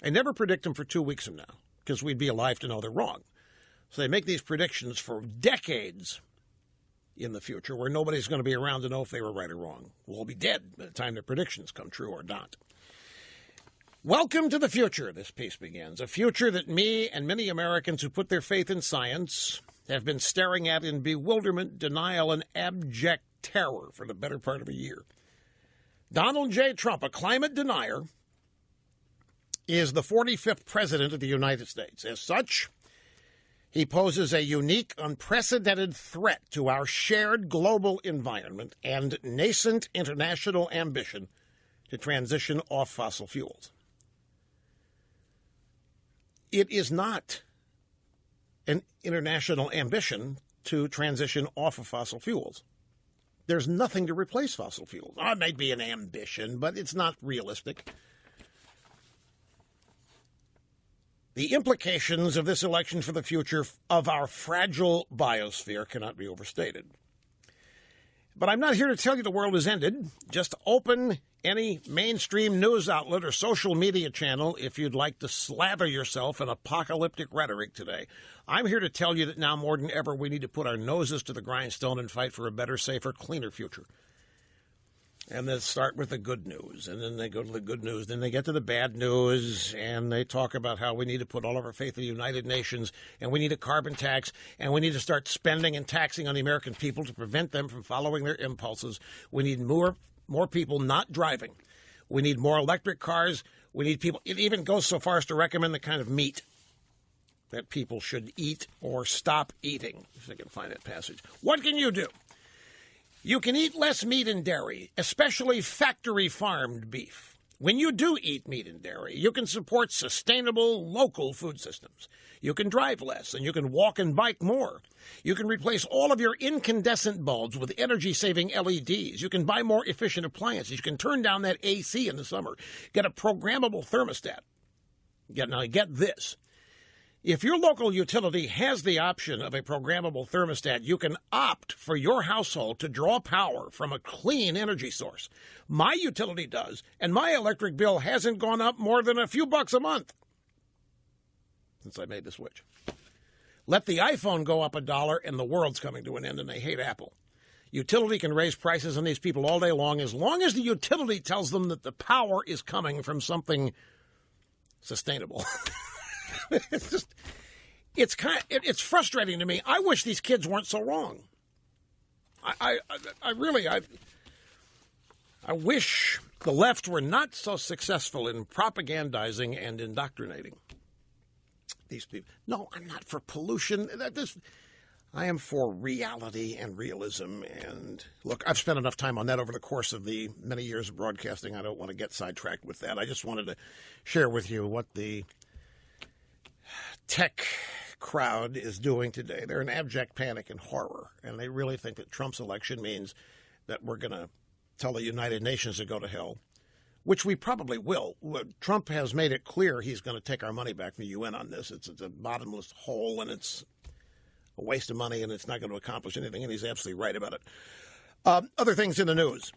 They never predict them for 2 weeks from now, because we'd be alive to know they're wrong. So they make these predictions for decades in the future, where nobody's going to be around to know if they were right or wrong. We'll all be dead by the time their predictions come true or not. Welcome to the future, this piece begins. A future that me and many Americans who put their faith in science have been staring at in bewilderment, denial, and abject terror for the better part of a year. Donald J. Trump, a climate denier, is the 45th president of the United States. As such, he poses a unique, unprecedented threat to our shared global environment and nascent international ambition to transition off fossil fuels. It is not an international ambition to transition off of fossil fuels. There's nothing to replace fossil fuels. Oh, it might be an ambition, but it's not realistic. The implications of this election for the future of our fragile biosphere cannot be overstated. But I'm not here to tell you the world has ended, just to open any mainstream news outlet or social media channel if you'd like to slather yourself in apocalyptic rhetoric today. I'm here to tell you that now more than ever we need to put our noses to the grindstone and fight for a better, safer, cleaner future. And then start with the good news, and then they go to the good news. Then they get to the bad news, and they talk about how we need to put all of our faith in the United Nations, and we need a carbon tax, and we need to start spending and taxing on the American people to prevent them from following their impulses. We need more people not driving. We need more electric cars. We need people. It even goes so far as to recommend the kind of meat that people should eat or stop eating, if I can find that passage. What can you do? You can eat less meat and dairy, especially factory-farmed beef. When you do eat meat and dairy, you can support sustainable, local food systems. You can drive less, and you can walk and bike more. You can replace all of your incandescent bulbs with energy-saving LEDs. You can buy more efficient appliances. You can turn down that AC in the summer. Get a programmable thermostat. Now, get this. If your local utility has the option of a programmable thermostat, you can opt for your household to draw power from a clean energy source. My utility does, and my electric bill hasn't gone up more than a few bucks a month since I made the switch. Let the iPhone go up $1 and the world's coming to an end, and they hate Apple. Utility can raise prices on these people all day long as the utility tells them that the power is coming from something sustainable. It's frustrating to me. I wish these kids weren't so wrong. I wish the left were not so successful in propagandizing and indoctrinating these people. No, I'm not for pollution. I am for reality and realism. And look, I've spent enough time on that over the course of the many years of broadcasting. I don't want to get sidetracked with that. I just wanted to share with you what the tech crowd is doing today. They're in abject panic and horror, and they really think that Trump's election means that we're going to tell the United Nations to go to hell, which we probably will. Trump has made it clear he's going to take our money back from the UN on this. It's a bottomless hole, and it's a waste of money, and it's not going to accomplish anything, and he's absolutely right about it. Other things in the news.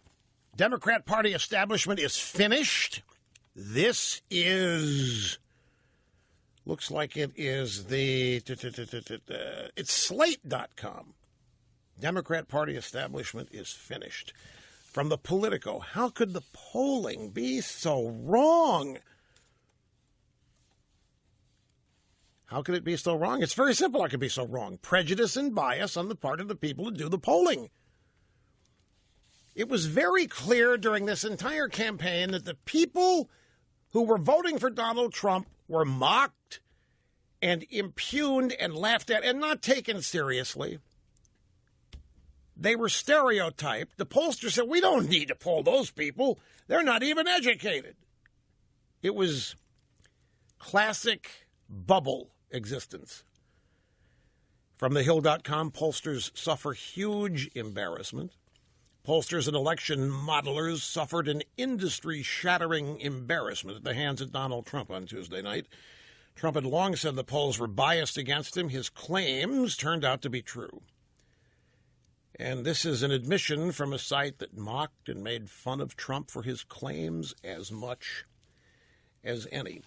Democrat Party establishment is finished. This is... Looks like it is it's Slate.com. Democrat Party establishment is finished. From the Politico, how could the polling be so wrong? How could it be so wrong? It's very simple. How could it be so wrong? Prejudice and bias on the part of the people who do the polling. It was very clear during this entire campaign that the people who were voting for Donald Trump were mocked and impugned and laughed at and not taken seriously. They were stereotyped. The pollsters said, we don't need to poll those people. They're not even educated. It was classic bubble existence. From thehill.com, pollsters suffer huge embarrassment. Pollsters and election modelers suffered an industry-shattering embarrassment at the hands of Donald Trump on Tuesday night. Trump had long said the polls were biased against him. His claims turned out to be true. And this is an admission from a site that mocked and made fun of Trump for his claims as much as any.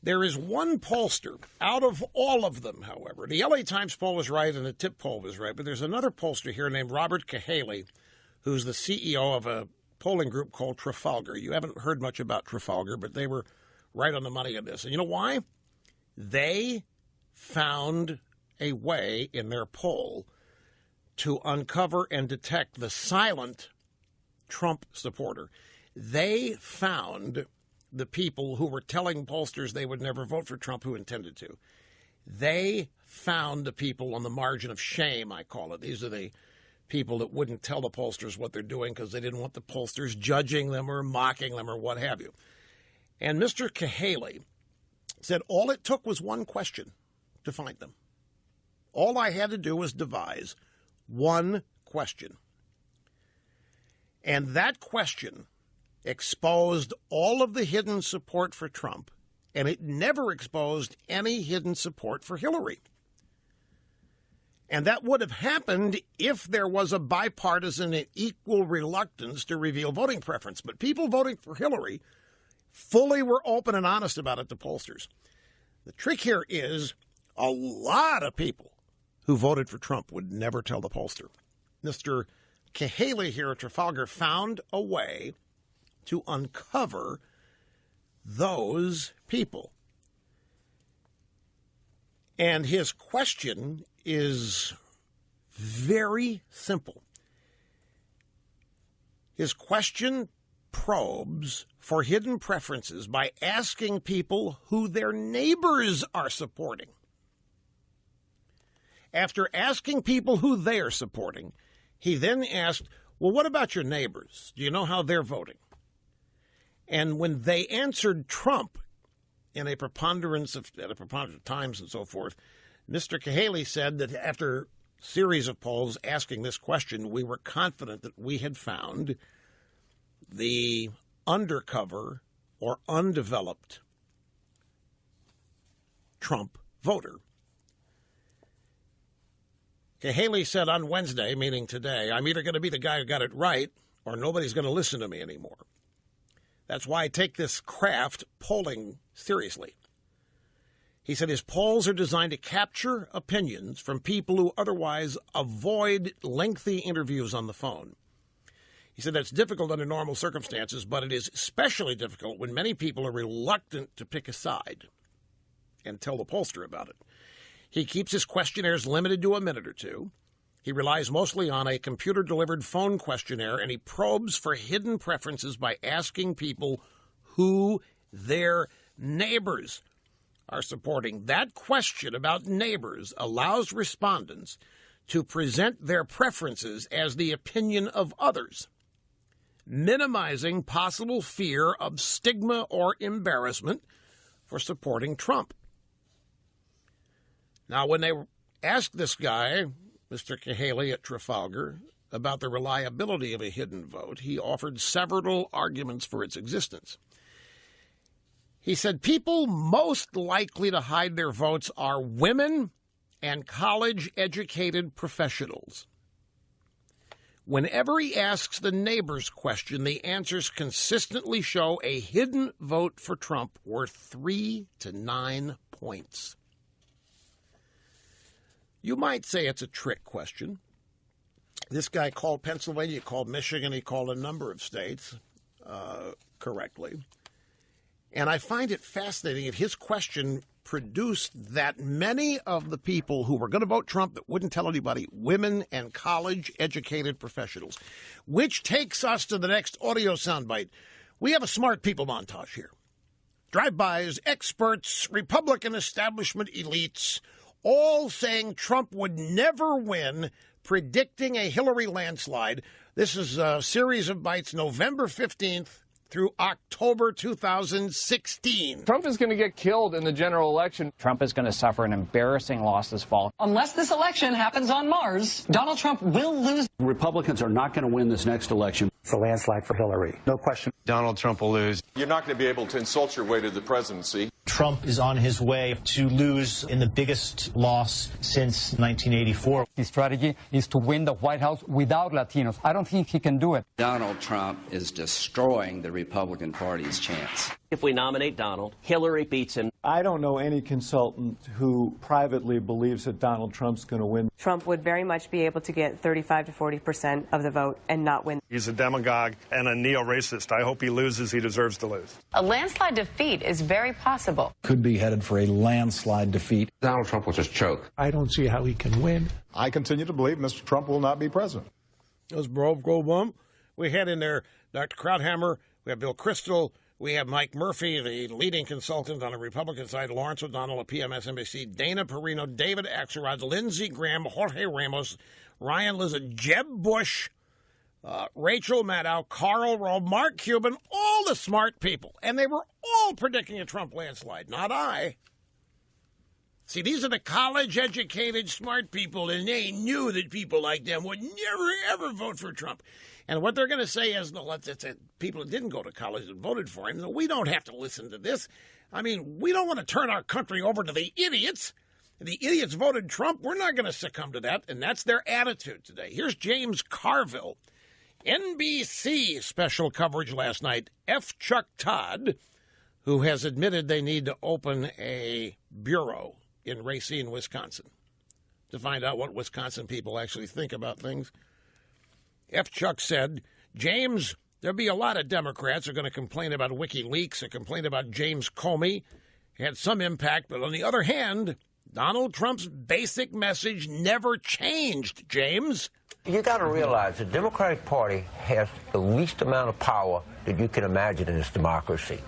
There is one pollster out of all of them, however. The LA Times poll was right and the Tip poll was right, but there's another pollster here named Robert Cahaly, who's the CEO of a polling group called Trafalgar. You haven't heard much about Trafalgar, but they were right on the money on this. And you know why? They found a way in their poll to uncover and detect the silent Trump supporter. They found the people who were telling pollsters they would never vote for Trump who intended to. They found the people on the margin of shame, I call it. These are the people that wouldn't tell the pollsters what they're doing because they didn't want the pollsters judging them or mocking them or what have you. And Mr. Cahaly said all it took was one question to find them. All I had to do was devise one question. And that question exposed all of the hidden support for Trump, and it never exposed any hidden support for Hillary. And that would have happened if there was a bipartisan and equal reluctance to reveal voting preference. But people voting for Hillary fully were open and honest about it to pollsters. The trick here is a lot of people who voted for Trump would never tell the pollster. Mr. Cahaley here at Trafalgar found a way to uncover those people. And his question is very simple. His question probes for hidden preferences by asking people who their neighbors are supporting. After asking people who they are supporting, he then asked, well, what about your neighbors? Do you know how they're voting? And when they answered Trump at a preponderance of times and so forth, Mr. Cahaley said that after a series of polls asking this question, we were confident that we had found the undercover or undeveloped Trump voter. Cahaley said on Wednesday, meaning today, I'm either going to be the guy who got it right or nobody's going to listen to me anymore. That's why I take this craft polling seriously. He said his polls are designed to capture opinions from people who otherwise avoid lengthy interviews on the phone. He said that's difficult under normal circumstances, but it is especially difficult when many people are reluctant to pick a side and tell the pollster about it. He keeps his questionnaires limited to a minute or two. He relies mostly on a computer-delivered phone questionnaire, and he probes for hidden preferences by asking people who their neighbors are supporting. That question about neighbors allows respondents to present their preferences as the opinion of others, minimizing possible fear of stigma or embarrassment for supporting Trump. Now, when they asked this guy, Mr. Cahaley at Trafalgar, about the reliability of a hidden vote, he offered several arguments for its existence. He said people most likely to hide their votes are women and college-educated professionals. Whenever he asks the neighbors question, the answers consistently show a hidden vote for Trump worth 3 to 9 points. You might say it's a trick question. This guy called Pennsylvania, he called Michigan, he called a number of states correctly. And I find it fascinating that his question produced that many of the people who were going to vote Trump that wouldn't tell anybody, women and college-educated professionals, which takes us to the next audio soundbite. We have a smart people montage here. Drive-bys, experts, Republican establishment elites, all saying Trump would never win, predicting a Hillary landslide. This is a series of bites November 15th through October 2016. Trump is going to get killed in the general election. Trump is going to suffer an embarrassing loss this fall. Unless this election happens on Mars, Donald Trump will lose. Republicans are not going to win this next election. It's a landslide for Hillary. No question. Donald Trump will lose. You're not going to be able to insult your way to the presidency. Trump is on his way to lose in the biggest loss since 1984. His strategy is to win the White House without Latinos. I don't think he can do it. Donald Trump is destroying the Republican Party's chance. If we nominate Donald, Hillary beats him. I don't know any consultant who privately believes that Donald Trump's going to win. Trump would very much be able to get 35 to 40% of the vote and not win. He's a demagogue and a neo-racist. I hope he loses. He deserves to lose. A landslide defeat is very possible. Could be headed for a landslide defeat. Donald Trump will just choke. I don't see how he can win. I continue to believe Mr. Trump will not be president. Those Grove Goldblum. We had in there Dr. Krauthammer. We have Bill Kristol. We have Mike Murphy, the leading consultant on the Republican side, Lawrence O'Donnell of PMSNBC, Dana Perino, David Axelrod, Lindsey Graham, Jorge Ramos, Ryan Lizard, Jeb Bush, Rachel Maddow, Karl Rove, Mark Cuban, all the smart people. And they were all predicting a Trump landslide, not I. See, these are the college-educated smart people, and they knew that people like them would never, ever vote for Trump. And what they're going to say is, no, it's people that didn't go to college that voted for him. We don't have to listen to this. I mean, we don't want to turn our country over to the idiots. The idiots voted Trump. We're not going to succumb to that, and that's their attitude today. Here's James Carville. NBC special coverage last night. F. Chuck Todd, who has admitted they need to open a bureau in Racine, Wisconsin, to find out what Wisconsin people actually think about things. F. Chuck said, James, there'll be a lot of Democrats who are going to complain about WikiLeaks and complain about James Comey. Had some impact, but on the other hand, Donald Trump's basic message never changed, James. You got to realize the Democratic Party has the least amount of power that you can imagine in this democracy.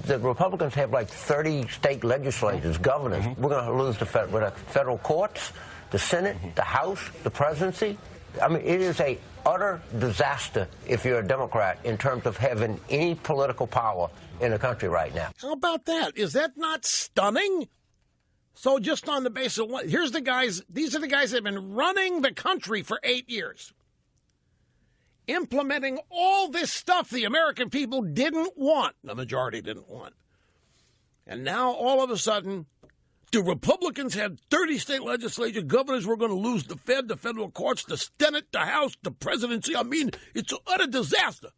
The Republicans have like 30 state legislators, governors. We're going to lose the federal courts, the Senate, the House, the presidency. I mean, it is a utter disaster if you're a Democrat in terms of having any political power in the country right now. How about that? Is that not stunning? So just on the basis of what, here's the guys, these are the guys that have been running the country for 8 years, implementing all this stuff the American people didn't want, the majority didn't want. And now all of a sudden, the Republicans had 30 state legislature governors. We're going to lose the Fed, the federal courts, the Senate, the House, the presidency. I mean, it's an utter disaster.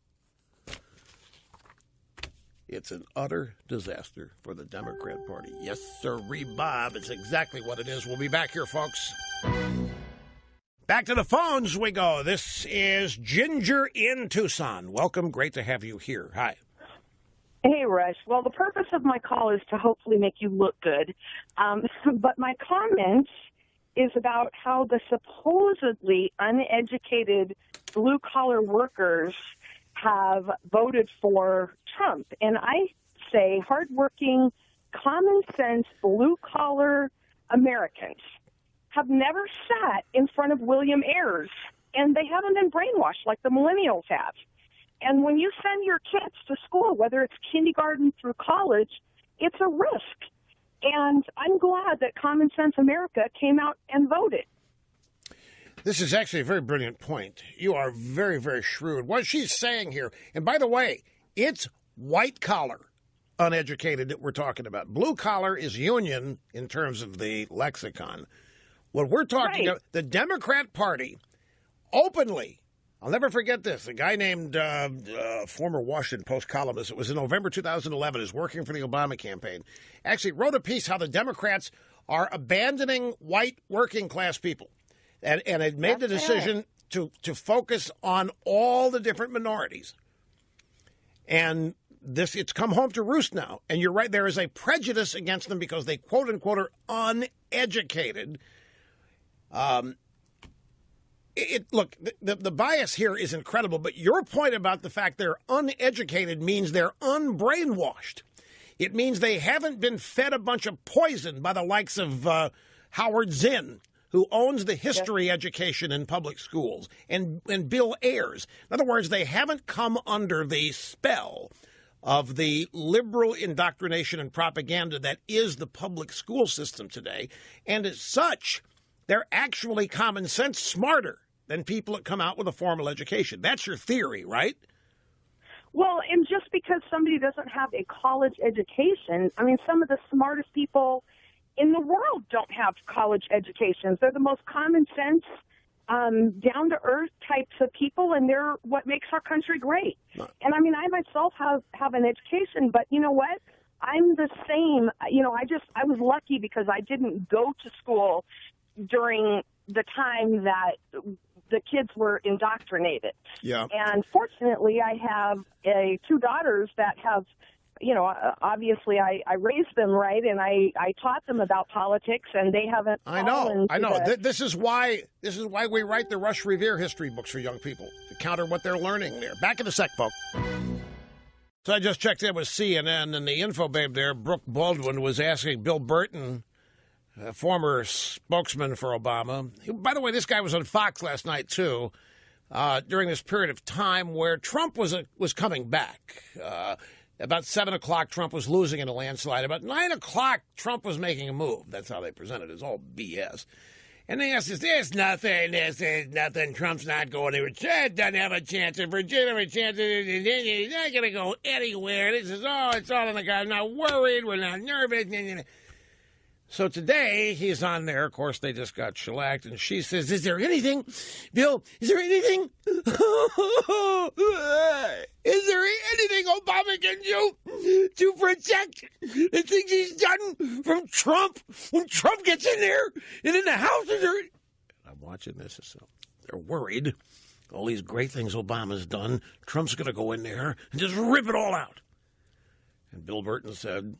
It's an utter disaster for the Democrat Party. Yes, sirree, Bob. It's exactly what it is. We'll be back here, folks. Back to the phones we go. This is Ginger in Tucson. Welcome. Great to have you here. Hi. Hey, Rush. Well, the purpose of my call is to hopefully make you look good. But my comment is about how the supposedly uneducated blue-collar workers have voted for Trump. And I say hardworking, common-sense, blue-collar Americans have never sat in front of William Ayers, and they haven't been brainwashed like the millennials have. And when you send your kids to school, whether it's kindergarten through college, it's a risk. And I'm glad that Common Sense America came out and voted. This is actually a very brilliant point. You are very, very shrewd. What she's saying here, and by the way, it's white-collar uneducated that we're talking about. Blue-collar is union in terms of the lexicon. What we're talking about, the Democrat Party openly, I'll never forget this, a guy named former Washington Post columnist, it was in November 2011, is working for the Obama campaign, actually wrote a piece how the Democrats are abandoning white working-class people. And it made the decision to focus on all the different minorities. And it's come home to roost now. And you're right, there is a prejudice against them because they, quote unquote, are uneducated. Look, the bias here is incredible, but your point about the fact they're uneducated means they're unbrainwashed. It means they haven't been fed a bunch of poison by the likes of Howard Zinn, who owns the history education in public schools, and Bill Ayers. In other words, they haven't come under the spell of the liberal indoctrination and propaganda that is the public school system today. And as such, they're actually common sense smarter than people that come out with a formal education. That's your theory, right? Well, and just because somebody doesn't have a college education, I mean, some of the smartest people in the world don't have college educations. They're the most common sense, down-to-earth types of people, and they're what makes our country great. And, I mean, I myself have an education, but you know what? I'm the same. You know, I was lucky because I didn't go to school during the time that the kids were indoctrinated. Yeah. And fortunately, I have two daughters that have, you know, obviously I raised them right, and I taught them about politics, and they haven't. I know. This is why we write the Rush Revere history books for young people, to counter what they're learning there. Back in a sec, folks. So I just checked in with CNN, and the info babe there, Brooke Baldwin, was asking Bill Burton, a former spokesman for Obama. By the way, this guy was on Fox last night, too, during this period of time where Trump was coming back. About 7 o'clock, Trump was losing in a landslide. About 9 o'clock, Trump was making a move. That's how they presented it. It's all BS. And they asked us, there's nothing. Trump's not going anywhere. Doesn't have a chance. In Virginia, a chance. He's not going to go anywhere. This is, it's all in the guy. I'm not worried. We're not nervous. So today he's on there. Of course, they just got shellacked, and she says, "Is there anything, Bill? Is there anything? Is there anything Obama can do to protect the things he's done from Trump when Trump gets in there and in the House?" I'm watching this, so they're worried. All these great things Obama's done, Trump's going to go in there and just rip it all out. And Bill Burton said,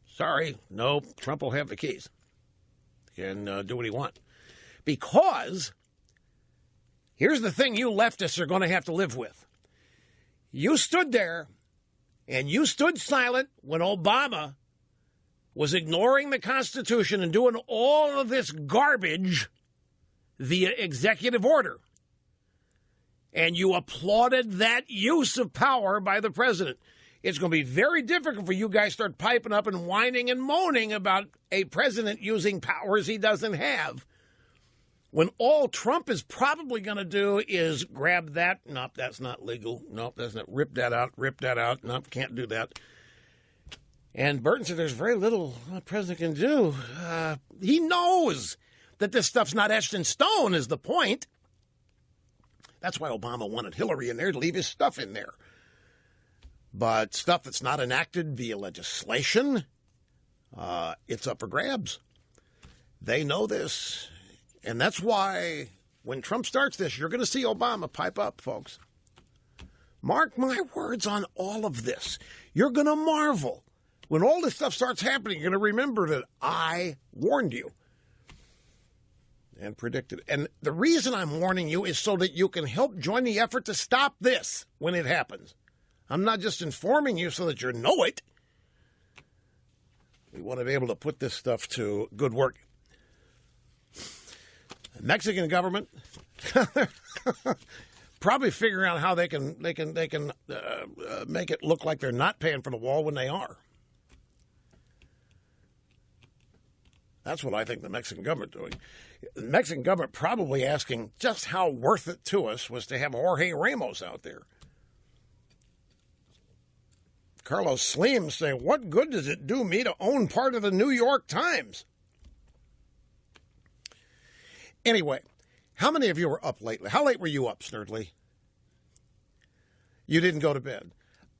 sorry, no, Trump will have the keys. He can do what he wants. Because here's the thing you leftists are going to have to live with. You stood there and you stood silent when Obama was ignoring the Constitution and doing all of this garbage via executive order. And you applauded that use of power by the president. It's going to be very difficult for you guys to start piping up and whining and moaning about a president using powers he doesn't have, when all Trump is probably going to do is grab that. Nope, that's not legal. Nope, that's not. Rip that out. Nope, can't do that. And Burton said there's very little the president can do. He knows that this stuff's not etched in stone is the point. That's why Obama wanted Hillary in there, to leave his stuff in there. But stuff that's not enacted via legislation, it's up for grabs. They know this. And that's why when Trump starts this, you're going to see Obama pipe up, folks. Mark my words on all of this. You're going to marvel. When all this stuff starts happening, you're going to remember that I warned you. And predicted. And the reason I'm warning you is so that you can help join the effort to stop this when it happens. I'm not just informing you so that you know it. We want to be able to put this stuff to good work. The Mexican government probably figuring out how they can make it look like they're not paying for the wall when they are. That's what I think the Mexican government doing. The Mexican government probably asking just how worth it to us was to have Jorge Ramos out there. Carlos Slim saying, what good does it do me to own part of the New York Times? Anyway, how many of you were up lately? How late were you up, Snurdly? You didn't go to bed.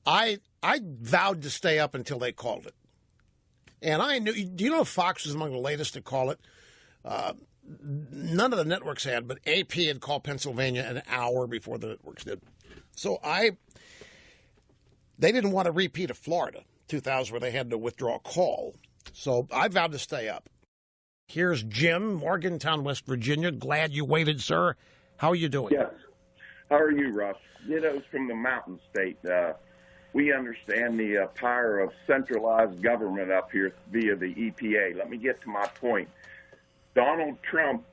I vowed to stay up until they called it. And I knew, do you know Fox was among the latest to call it? None of the networks had, but AP had called Pennsylvania an hour before the networks did. So they didn't want to repeat of Florida, 2000, where they had to withdraw a call. So I vowed to stay up. Here's Jim, Morgantown, West Virginia. Glad you waited, sir. How are you doing? Yes. How are you, Russ? Dittos from the Mountain State. We understand the power of centralized government up here via the EPA. Let me get to my point. Donald Trump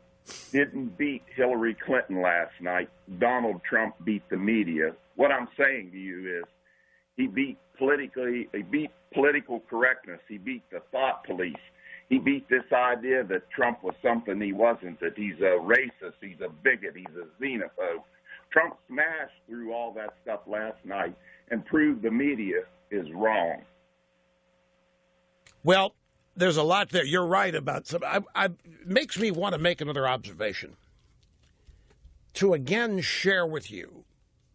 didn't beat Hillary Clinton last night. Donald Trump beat the media. What I'm saying to you is he beat political correctness. He beat the thought police. He beat this idea that Trump was something he wasn't, that he's a racist, he's a bigot, he's a xenophobe. Trump smashed through all that stuff last night and proved the media is wrong. Well, there's a lot there. You're right about some. Makes me want to make another observation. To again share with you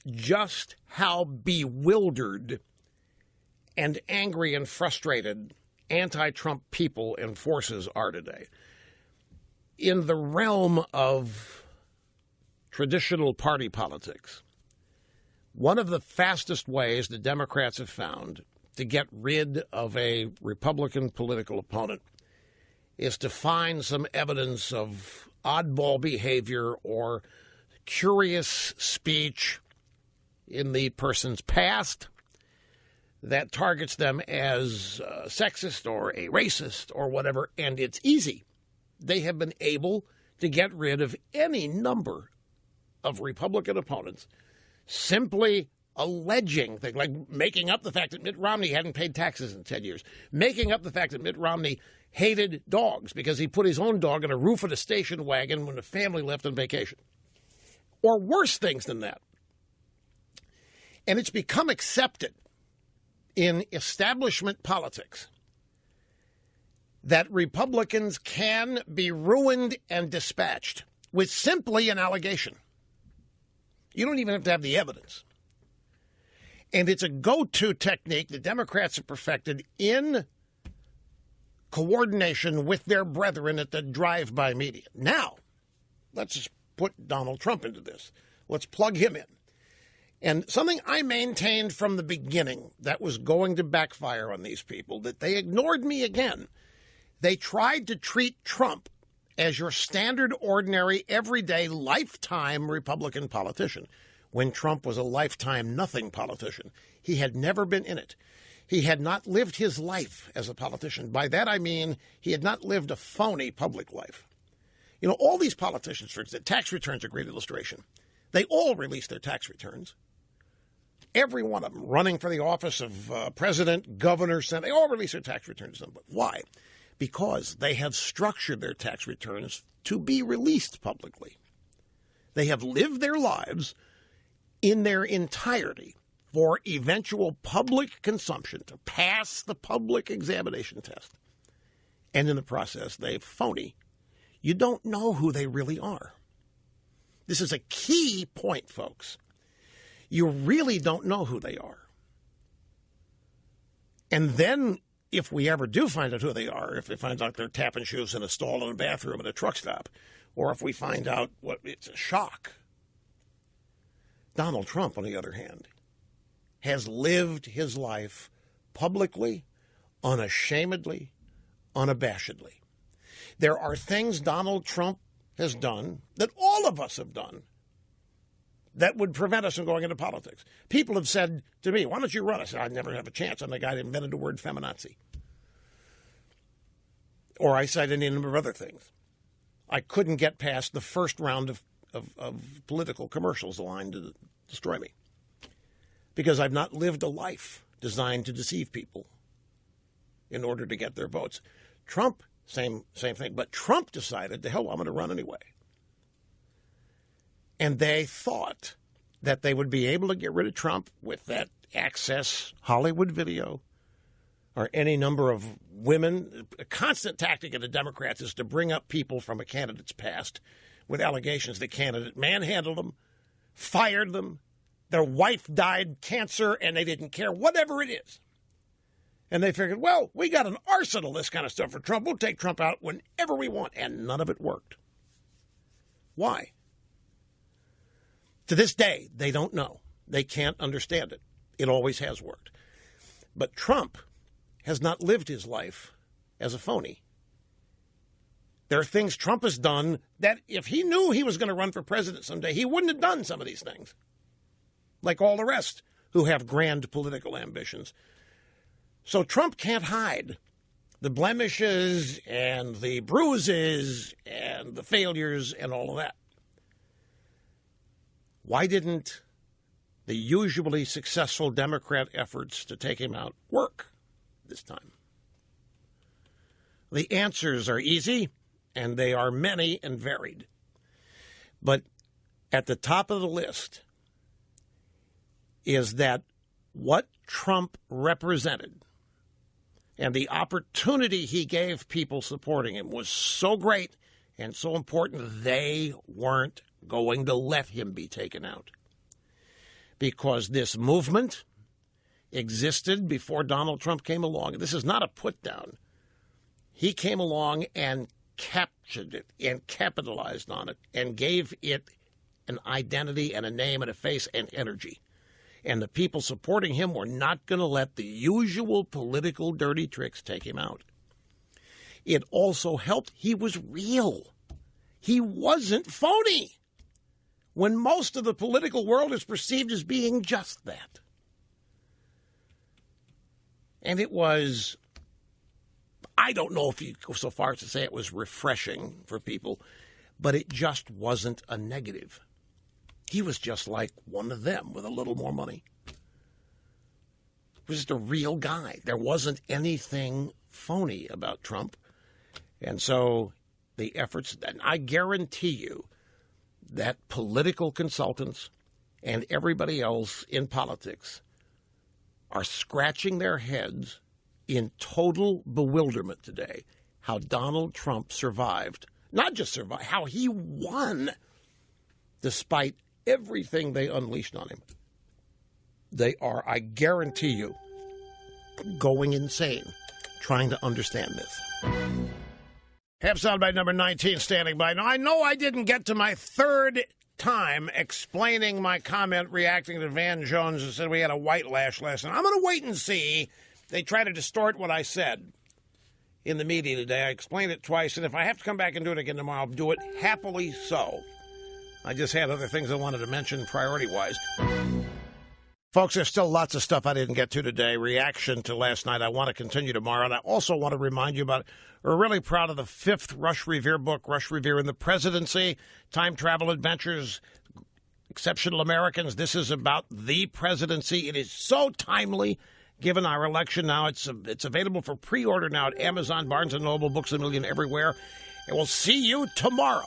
just how bewildered and angry and frustrated anti-Trump people and forces are today. In the realm of traditional party politics, one of the fastest ways the Democrats have found to get rid of a Republican political opponent is to find some evidence of oddball behavior or curious speech in the person's past that targets them as sexist or a racist or whatever, and it's easy. They have been able to get rid of any number of Republican opponents simply alleging things, like making up the fact that Mitt Romney hadn't paid taxes in 10 years, making up the fact that Mitt Romney hated dogs because he put his own dog on a roof of a station wagon when the family left on vacation, or worse things than that. And it's become accepted in establishment politics that Republicans can be ruined and dispatched with simply an allegation. You don't even have to have the evidence. And it's a go-to technique the Democrats have perfected in coordination with their brethren at the drive-by media. Now, let's just put Donald Trump into this. Let's plug him in. And something I maintained from the beginning that was going to backfire on these people, that they ignored me again. They tried to treat Trump as your standard, ordinary, everyday, lifetime Republican politician, when Trump was a lifetime nothing politician. He had never been in it. He had not lived his life as a politician. By that I mean he had not lived a phony public life. You know, all these politicians, for instance, tax returns are a great illustration. They all release their tax returns. Every one of them running for the office of president, governor, senator, they all release their tax returns. But why? Because they have structured their tax returns to be released publicly. They have lived their lives in their entirety for eventual public consumption, to pass the public examination test. And in the process, they're phony. You don't know who they really are. This is a key point, folks. You really don't know who they are. And then, if we ever do find out who they are, if we find out they're tapping shoes in a stall in a bathroom at a truck stop, or if we find out what it's a shock. Donald Trump, on the other hand, has lived his life publicly, unashamedly, unabashedly. There are things Donald Trump has done that all of us have done that would prevent us from going into politics. People have said to me, why don't you run? I said, I'd never have a chance. I'm the guy that invented the word feminazi. Or I cited any number of other things. I couldn't get past the first round of political commercials aligned to destroy me, because I've not lived a life designed to deceive people in order to get their votes. Trump, same thing. But Trump decided, to hell, I'm going to run anyway. And they thought that they would be able to get rid of Trump with that Access Hollywood video or any number of women. A constant tactic of the Democrats is to bring up people from a candidate's past with allegations the candidate manhandled them, fired them, their wife died cancer, and they didn't care, whatever it is. And they figured, well, we got an arsenal of this kind of stuff for Trump. We'll take Trump out whenever we want. And none of it worked. Why? To this day, they don't know. They can't understand it. It always has worked. But Trump has not lived his life as a phony. There are things Trump has done that if he knew he was going to run for president someday, he wouldn't have done some of these things. Like all the rest who have grand political ambitions. So Trump can't hide the blemishes and the bruises and the failures and all of that. Why didn't the usually successful Democrat efforts to take him out work this time? The answers are easy, and they are many and varied. But at the top of the list is that what Trump represented and the opportunity he gave people supporting him was so great and so important, they weren't going to let him be taken out. Because this movement existed before Donald Trump came along. This is not a put-down. He came along and captured it and capitalized on it and gave it an identity and a name and a face and energy. And the people supporting him were not going to let the usual political dirty tricks take him out. It also helped he was real. He wasn't phony, when most of the political world is perceived as being just that. And it was, I don't know if you go so far as to say it was refreshing for people, but it just wasn't a negative. He was just like one of them with a little more money. He was just a real guy. There wasn't anything phony about Trump. And so the efforts, and I guarantee you that political consultants and everybody else in politics are scratching their heads in total bewilderment today. how Donald Trump survived. Not just survived, how he won despite everything they unleashed on him. They are, I guarantee you, going insane trying to understand this. Half soundbite number 19 standing by. Now, I know I didn't get to my third time explaining my comment reacting to Van Jones and said we had a white lash last night. I'm going to wait and see. They try to distort what I said in the media today. I explained it twice, and if I have to come back and do it again tomorrow, I'll do it happily so. I just had other things I wanted to mention priority-wise. Folks, there's still lots of stuff I didn't get to today. Reaction to last night. I want to continue tomorrow. And I also want to remind you about, we're really proud of the 5th Rush Revere book, Rush Revere in the Presidency, Time Travel Adventures, Exceptional Americans. This is about the presidency. It is so timely, given our election now. It's available for pre-order now at Amazon, Barnes & Noble, Books A Million, everywhere. And we'll see you tomorrow.